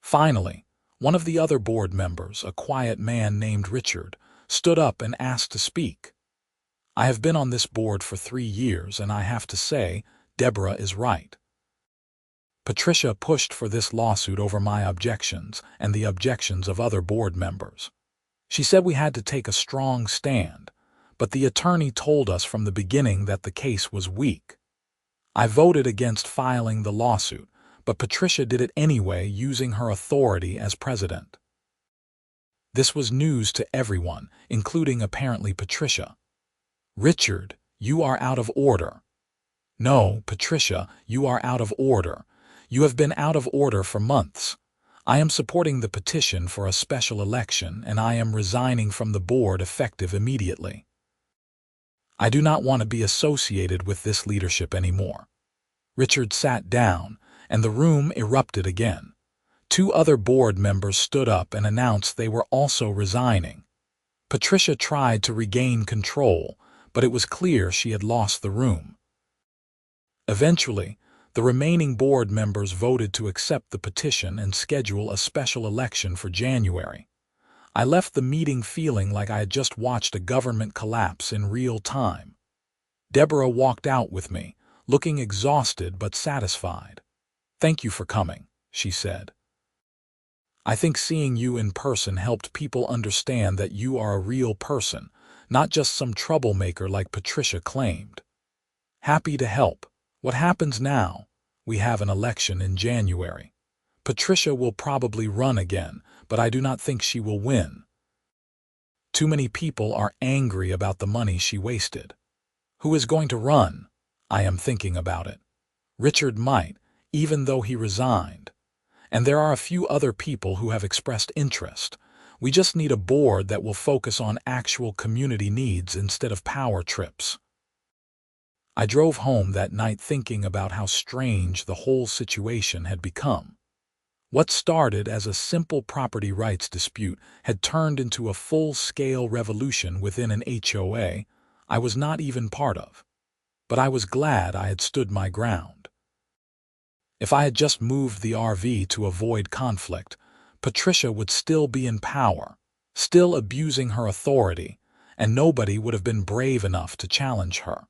S1: Finally, one of the other board members, a quiet man named Richard, stood up and asked to speak. I have been on this board for 3 years, and I have to say, Deborah is right. Patricia pushed for this lawsuit over my objections and the objections of other board members. She said we had to take a strong stand, but the attorney told us from the beginning that the case was weak. I voted against filing the lawsuit, but Patricia did it anyway, using her authority as president. This was news to everyone, including apparently Patricia. Richard, you are out of order. No, Patricia, you are out of order. You have been out of order for months. I am supporting the petition for a special election, and I am resigning from the board effective immediately. I do not want to be associated with this leadership anymore. Richard sat down, and the room erupted again. 2 other board members stood up and announced they were also resigning. Patricia tried to regain control, but it was clear she had lost the room. Eventually, the remaining board members voted to accept the petition and schedule a special election for January. I left the meeting feeling like I had just watched a government collapse in real time. Deborah walked out with me, looking exhausted but satisfied. Thank you for coming, she said. I think seeing you in person helped people understand that you are a real person, not just some troublemaker like Patricia claimed. Happy to help. What happens now? We have an election in January. Patricia will probably run again, but I do not think she will win. Too many people are angry about the money she wasted. Who is going to run? I am thinking about it. Richard might, even though he resigned. And there are a few other people who have expressed interest. We just need a board that will focus on actual community needs instead of power trips. I drove home that night thinking about how strange the whole situation had become. What started as a simple property rights dispute had turned into a full-scale revolution within an HOA I was not even part of. But I was glad I had stood my ground. If I had just moved the RV to avoid conflict, Patricia would still be in power, still abusing her authority, and nobody would have been brave enough to challenge her.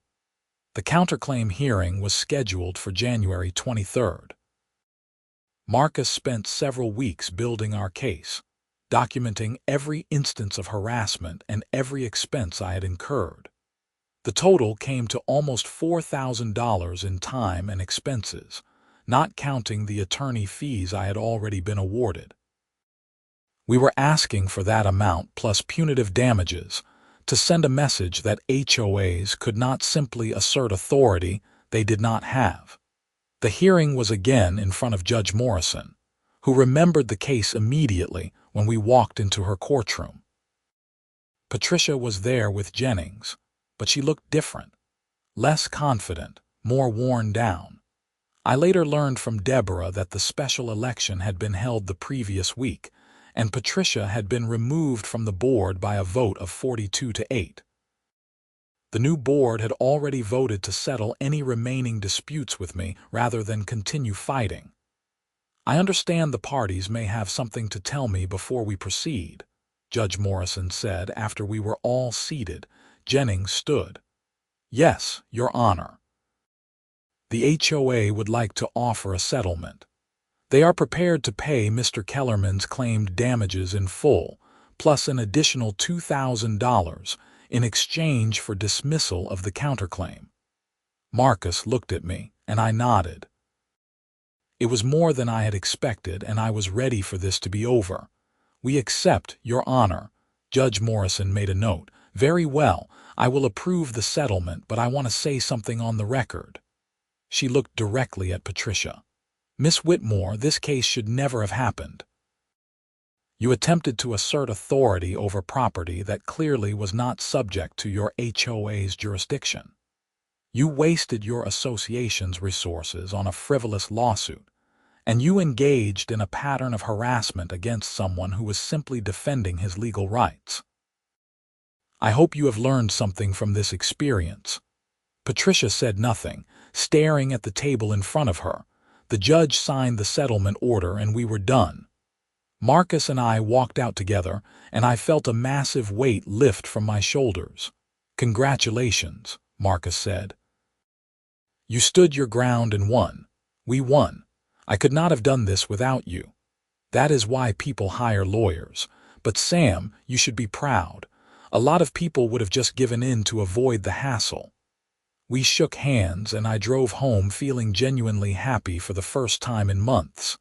S1: The counterclaim hearing was scheduled for January 23rd. Marcus spent several weeks building our case, documenting every instance of harassment and every expense I had incurred. The total came to almost $4,000 in time and expenses, not counting the attorney fees I had already been awarded. We were asking for that amount plus punitive damages to send a message that HOAs could not simply assert authority they did not have. The hearing was again in front of Judge Morrison, who remembered the case immediately when we walked into her courtroom. Patricia was there with Jennings, but she looked different. less confident, more worn down. I later learned from Deborah that the special election had been held the previous week, and Patricia had been removed from the board by a vote of 42-8. The new board had already voted to settle any remaining disputes with me rather than continue fighting. "I understand the parties may have something to tell me before we proceed," Judge Morrison said after we were all seated. Jennings stood. "Yes, Your Honor. The HOA would like to offer a settlement. They are prepared to pay Mr. Kellerman's claimed damages in full, plus an additional $2,000 in exchange for dismissal of the counterclaim." Marcus looked at me, and I nodded. It was more than I had expected, and I was ready for this to be over. "We accept, Your Honor." Judge Morrison made a note. "Very well, I will approve the settlement, but I want to say something on the record." She looked directly at Patricia. "Miss Whitmore, this case should never have happened. You attempted to assert authority over property that clearly was not subject to your HOA's jurisdiction. You wasted your association's resources on a frivolous lawsuit, and you engaged in a pattern of harassment against someone who was simply defending his legal rights. I hope you have learned something from this experience." Patricia said nothing, staring at the table in front of her. The judge signed the settlement order and we were done. Marcus and I walked out together, and I felt a massive weight lift from my shoulders. "Congratulations," Marcus said. "You stood your ground and won. We won. I could not have done this without you. That is why people hire lawyers. But Sam, you should be proud. A lot of people would have just given in to avoid the hassle." We shook hands, and I drove home feeling genuinely happy for the first time in months.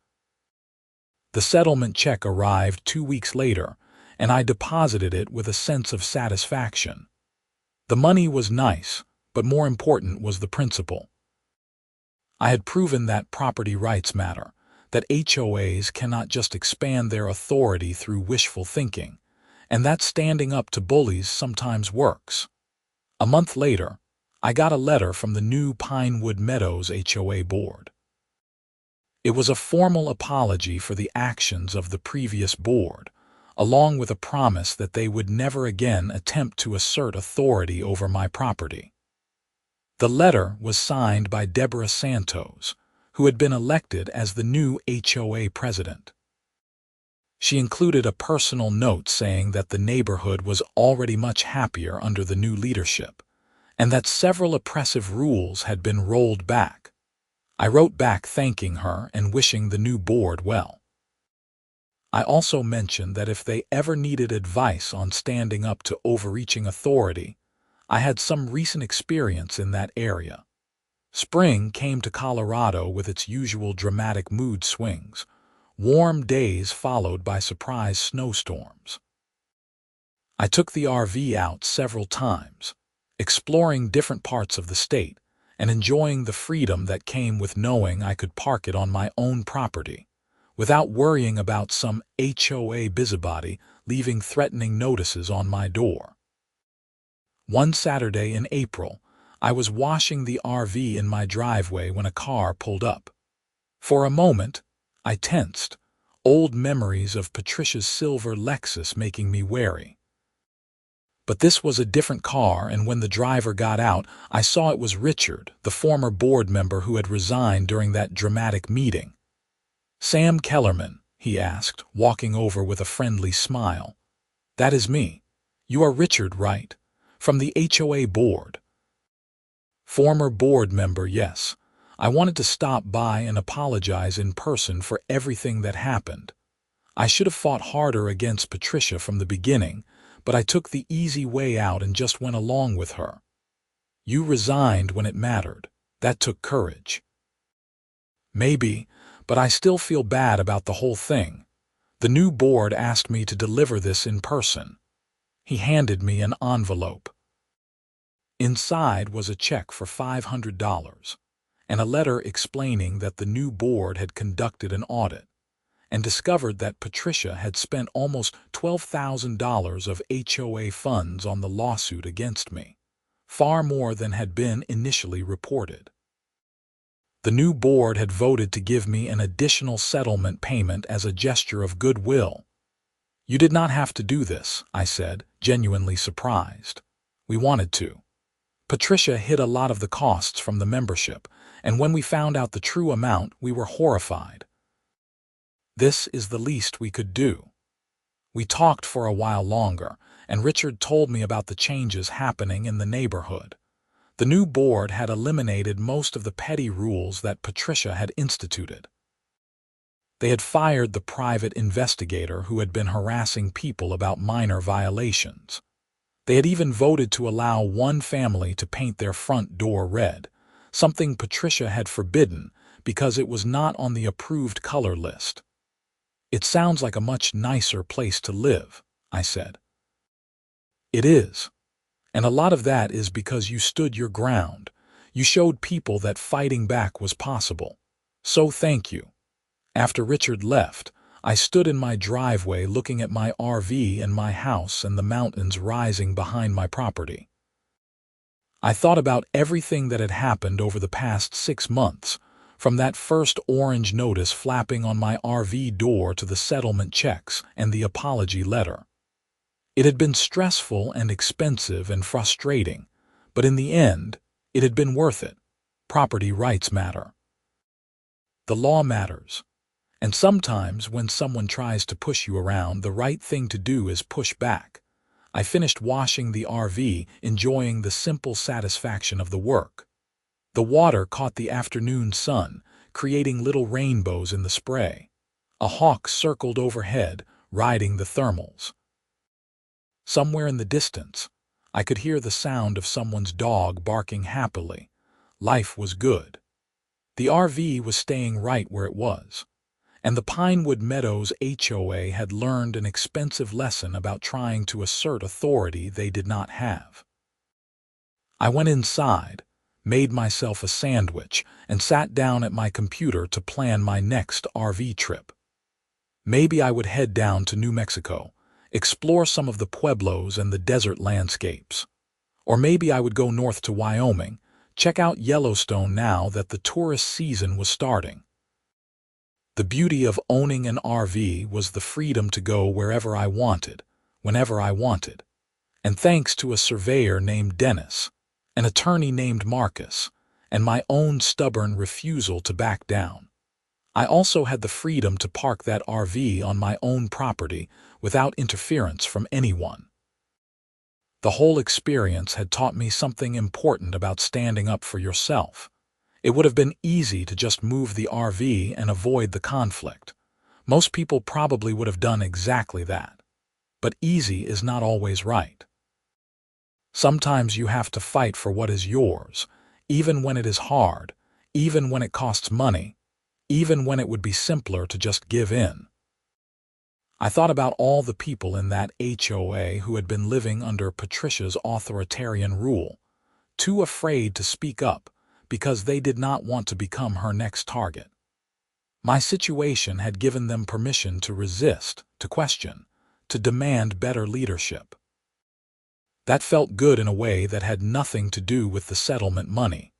S1: The settlement check arrived 2 weeks later, and I deposited it with a sense of satisfaction. The money was nice, but more important was the principle. I had proven that property rights matter, that HOAs cannot just expand their authority through wishful thinking, and that standing up to bullies sometimes works. A month later, I got a letter from the new Pinewood Meadows HOA board. It was a formal apology for the actions of the previous board, along with a promise that they would never again attempt to assert authority over my property. The letter was signed by Deborah Santos, who had been elected as the new HOA president. She included a personal note saying that the neighborhood was already much happier under the new leadership, and that several oppressive rules had been rolled back. I wrote back thanking her and wishing the new board well. I also mentioned that if they ever needed advice on standing up to overreaching authority, I had some recent experience in that area. Spring came to Colorado with its usual dramatic mood swings, warm days followed by surprise snowstorms. I took the RV out several times, exploring different parts of the state and enjoying the freedom that came with knowing I could park it on my own property, without worrying about some HOA busybody leaving threatening notices on my door. One Saturday in April, I was washing the RV in my driveway when a car pulled up. For a moment, I tensed, old memories of Patricia's silver Lexus making me wary. But this was a different car, and when the driver got out, I saw it was Richard, the former board member who had resigned during that dramatic meeting. "Sam Kellerman," he asked, walking over with a friendly smile. "That is me. You are Richard, right? From the HOA board." "Former board member, yes. I wanted to stop by and apologize in person for everything that happened. I should have fought harder against Patricia from the beginning, but I took the easy way out and just went along with her. You resigned when it mattered. That took courage." "Maybe, but I still feel bad about the whole thing. The new board asked me to deliver this in person." He handed me an envelope. Inside was a check for $500 and a letter explaining that the new board had conducted an audit and discovered that Patricia had spent almost $12,000 of HOA funds on the lawsuit against me, far more than had been initially reported. The new board had voted to give me an additional settlement payment as a gesture of goodwill. "You did not have to do this," I said, genuinely surprised. "We wanted to." Patricia hid a lot of the costs from the membership, and when we found out the true amount, we were horrified. This is the least we could do. We talked for a while longer, and Richard told me about the changes happening in the neighborhood. The new board had eliminated most of the petty rules that Patricia had instituted. They had fired the private investigator who had been harassing people about minor violations. They had even voted to allow one family to paint their front door red, something Patricia had forbidden because it was not on the approved color list. "It sounds like a much nicer place to live," I said. "It is. And a lot of that is because you stood your ground. You showed people that fighting back was possible. So thank you." After Richard left, I stood in my driveway looking at my RV and my house and the mountains rising behind my property. I thought about everything that had happened over the past 6 months, from that first orange notice flapping on my RV door to the settlement checks and the apology letter. It had been stressful and expensive and frustrating, but in the end, it had been worth it. Property rights matter. The law matters. And sometimes when someone tries to push you around, the right thing to do is push back. I finished washing the RV, enjoying the simple satisfaction of the work. The water caught the afternoon sun, creating little rainbows in the spray. A hawk circled overhead, riding the thermals. Somewhere in the distance, I could hear the sound of someone's dog barking happily. Life was good. The RV was staying right where it was. And the Pinewood Meadows HOA had learned an expensive lesson about trying to assert authority they did not have. I went inside, made myself a sandwich, and sat down at my computer to plan my next RV trip. Maybe I would head down to New Mexico, explore some of the pueblos and the desert landscapes. Or maybe I would go north to Wyoming, check out Yellowstone now that the tourist season was starting. The beauty of owning an RV was the freedom to go wherever I wanted, whenever I wanted. And thanks to a surveyor named Dennis, an attorney named Marcus, and my own stubborn refusal to back down, I also had the freedom to park that RV on my own property without interference from anyone. The whole experience had taught me something important about standing up for yourself. It would have been easy to just move the RV and avoid the conflict. Most people probably would have done exactly that. But easy is not always right. Sometimes you have to fight for what is yours, even when it is hard, even when it costs money, even when it would be simpler to just give in. I thought about all the people in that HOA who had been living under Patricia's authoritarian rule, too afraid to speak up, because they did not want to become her next target. My situation had given them permission to resist, to question, to demand better leadership. That felt good in a way that had nothing to do with the settlement money.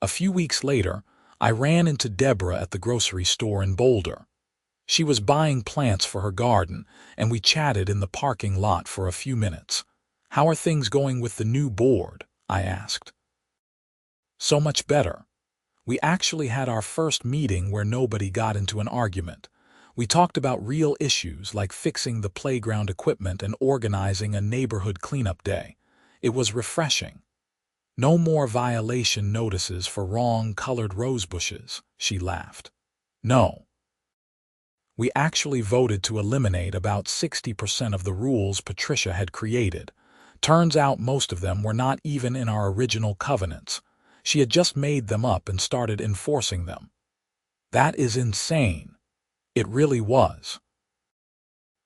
S1: A few weeks later, I ran into Deborah at the grocery store in Boulder. She was buying plants for her garden, and we chatted in the parking lot for a few minutes. "How are things going with the new board?" I asked. "So much better. We actually had our first meeting where nobody got into an argument. We talked about real issues like fixing the playground equipment and organizing a neighborhood cleanup day. It was refreshing. No more violation notices for wrong-colored rose bushes," she laughed. "No. We actually voted to eliminate about 60% of the rules Patricia had created. Turns out most of them were not even in our original covenants. She had just made them up and started enforcing them. That is insane. It really was.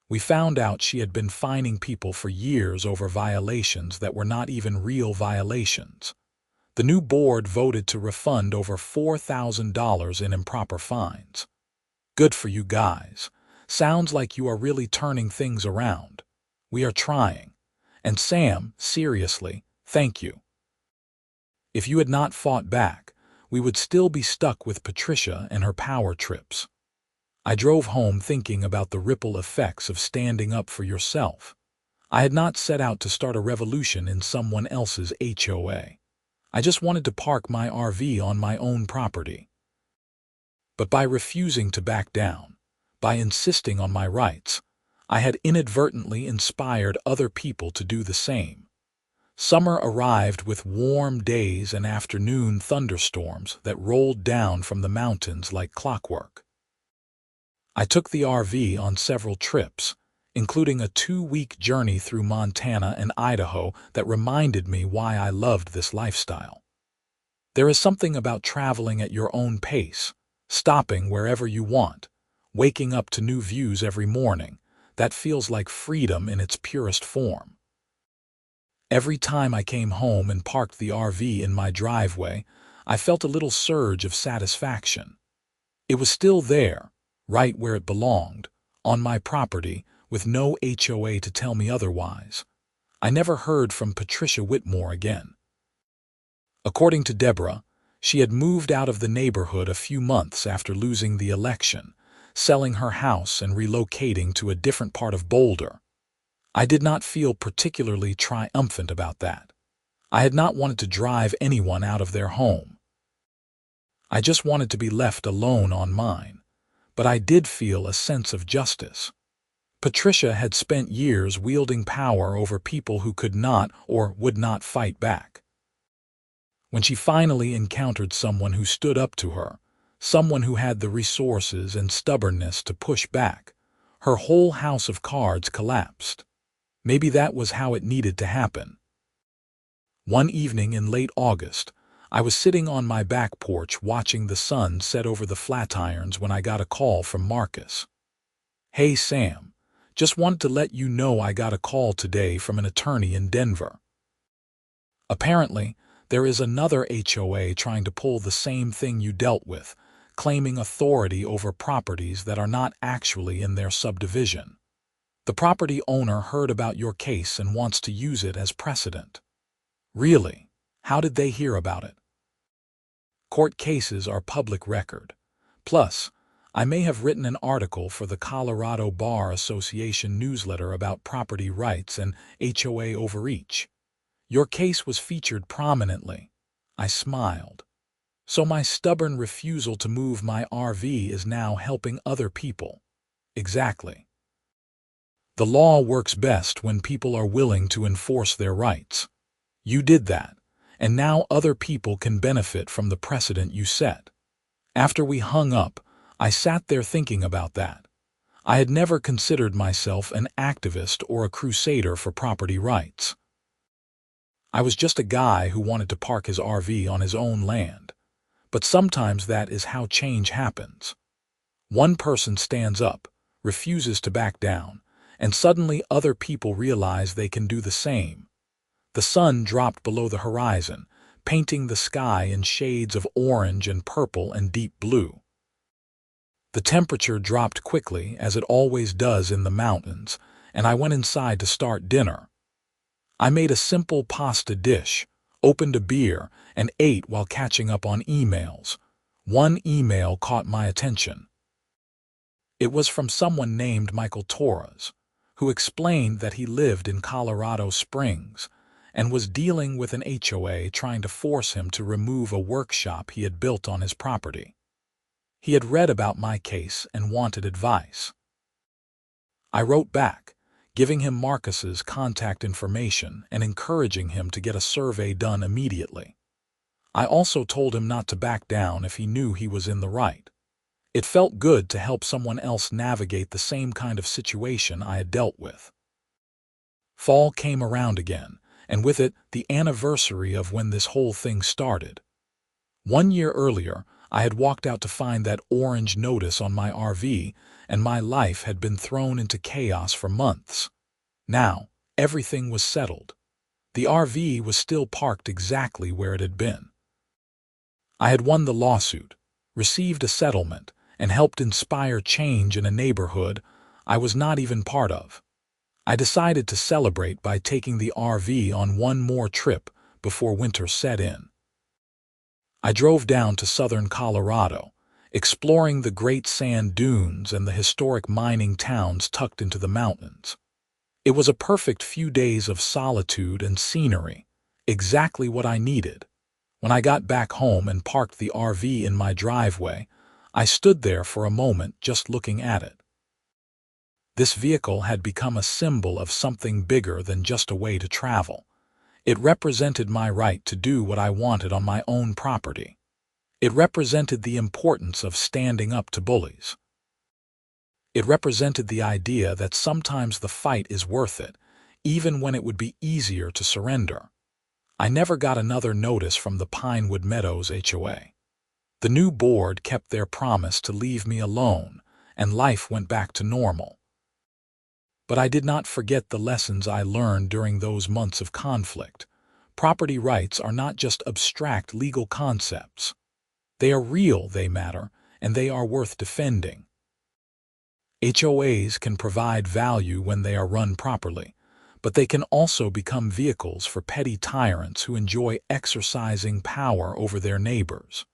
S1: We found out she had been fining people for years over violations that were not even real violations. The new board voted to refund over $4,000 in improper fines. Good for you guys. Sounds like you are really turning things around. We are trying. And Sam, seriously, thank you. If you had not fought back, we would still be stuck with Patricia and her power trips. I drove home thinking about the ripple effects of standing up for yourself. I had not set out to start a revolution in someone else's HOA. I just wanted to park my RV on my own property. But by refusing to back down, by insisting on my rights, I had inadvertently inspired other people to do the same. Summer arrived with warm days and afternoon thunderstorms that rolled down from the mountains like clockwork. I took the RV on several trips, including a 2-week journey through Montana and Idaho that reminded me why I loved this lifestyle. There is something about traveling at your own pace, stopping wherever you want, waking up to new views every morning, that feels like freedom in its purest form. Every time I came home and parked the RV in my driveway, I felt a little surge of satisfaction. It was still there, right where it belonged, on my property, with no HOA to tell me otherwise. I never heard from Patricia Whitmore again. According to Deborah, she had moved out of the neighborhood a few months after losing the election, selling her house and relocating to a different part of Boulder. I did not feel particularly triumphant about that. I had not wanted to drive anyone out of their home. I just wanted to be left alone on mine, but I did feel a sense of justice. Patricia had spent years wielding power over people who could not or would not fight back. When she finally encountered someone who stood up to her, someone who had the resources and stubbornness to push back, her whole house of cards collapsed. Maybe that was how it needed to happen. One evening in late August, I was sitting on my back porch watching the sun set over the Flatirons when I got a call from Marcus. "Hey Sam, just wanted to let you know I got a call today from an attorney in Denver. Apparently, there is another HOA trying to pull the same thing you dealt with, claiming authority over properties that are not actually in their subdivision. The property owner heard about your case and wants to use it as precedent." "Really? How did they hear about it?" "Court cases are public record. Plus, I may have written an article for the Colorado Bar Association newsletter about property rights and HOA overreach. Your case was featured prominently." I smiled. "So my stubborn refusal to move my RV is now helping other people." "Exactly. The law works best when people are willing to enforce their rights. You did that, and now other people can benefit from the precedent you set." After we hung up, I sat there thinking about that. I had never considered myself an activist or a crusader for property rights. I was just a guy who wanted to park his RV on his own land. But sometimes that is how change happens. One person stands up, refuses to back down, and suddenly other people realize they can do the same. The sun dropped below the horizon, painting the sky in shades of orange and purple and deep blue. The temperature dropped quickly, as it always does in the mountains, and I went inside to start dinner. I made a simple pasta dish, opened a beer, and ate while catching up on emails. One email caught my attention. It was from someone named Michael Torres, who explained that he lived in Colorado Springs and was dealing with an HOA trying to force him to remove a workshop he had built on his property. He had read about my case and wanted advice. I wrote back, giving him Marcus's contact information and encouraging him to get a survey done immediately. I also told him not to back down if he knew he was in the right. It felt good to help someone else navigate the same kind of situation I had dealt with. Fall came around again, and with it, the anniversary of when this whole thing started. 1 year earlier, I had walked out to find that orange notice on my RV, and my life had been thrown into chaos for months. Now, everything was settled. The RV was still parked exactly where it had been. I had won the lawsuit, received a settlement, and helped inspire change in a neighborhood I was not even part of. I decided to celebrate by taking the RV on one more trip before winter set in. I drove down to southern Colorado, exploring the great sand dunes and the historic mining towns tucked into the mountains. It was a perfect few days of solitude and scenery, exactly what I needed. When I got back home and parked the RV in my driveway, I stood there for a moment just looking at it. This vehicle had become a symbol of something bigger than just a way to travel. It represented my right to do what I wanted on my own property. It represented the importance of standing up to bullies. It represented the idea that sometimes the fight is worth it, even when it would be easier to surrender. I never got another notice from the Pinewood Meadows HOA. The new board kept their promise to leave me alone, and life went back to normal. But I did not forget the lessons I learned during those months of conflict. Property rights are not just abstract legal concepts. They are real, they matter, and they are worth defending. HOAs can provide value when they are run properly, but they can also become vehicles for petty tyrants who enjoy exercising power over their neighbors.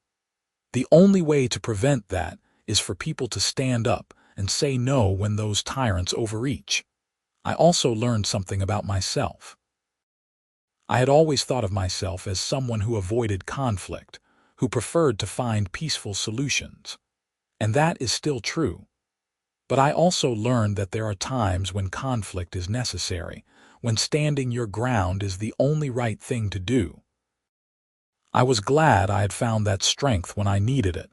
S1: The only way to prevent that is for people to stand up and say no when those tyrants overreach. I also learned something about myself. I had always thought of myself as someone who avoided conflict, who preferred to find peaceful solutions. And that is still true. But I also learned that there are times when conflict is necessary, when standing your ground is the only right thing to do. I was glad I had found that strength when I needed it.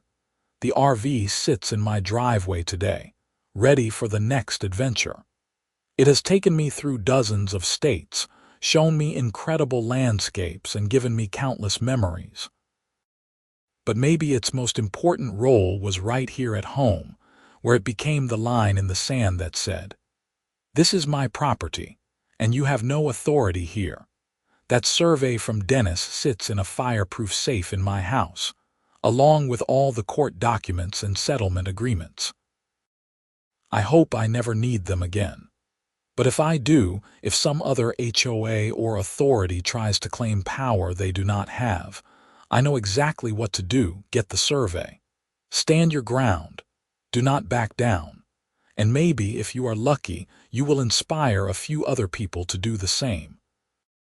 S1: The RV sits in my driveway today, ready for the next adventure. It has taken me through dozens of states, shown me incredible landscapes, and given me countless memories. But maybe its most important role was right here at home, where it became the line in the sand that said, "This is my property, and you have no authority here." That survey from Dennis sits in a fireproof safe in my house, along with all the court documents and settlement agreements. I hope I never need them again. But if I do, if some other HOA or authority tries to claim power they do not have, I know exactly what to do. Get the survey. Stand your ground. Do not back down. And maybe, if you are lucky, you will inspire a few other people to do the same.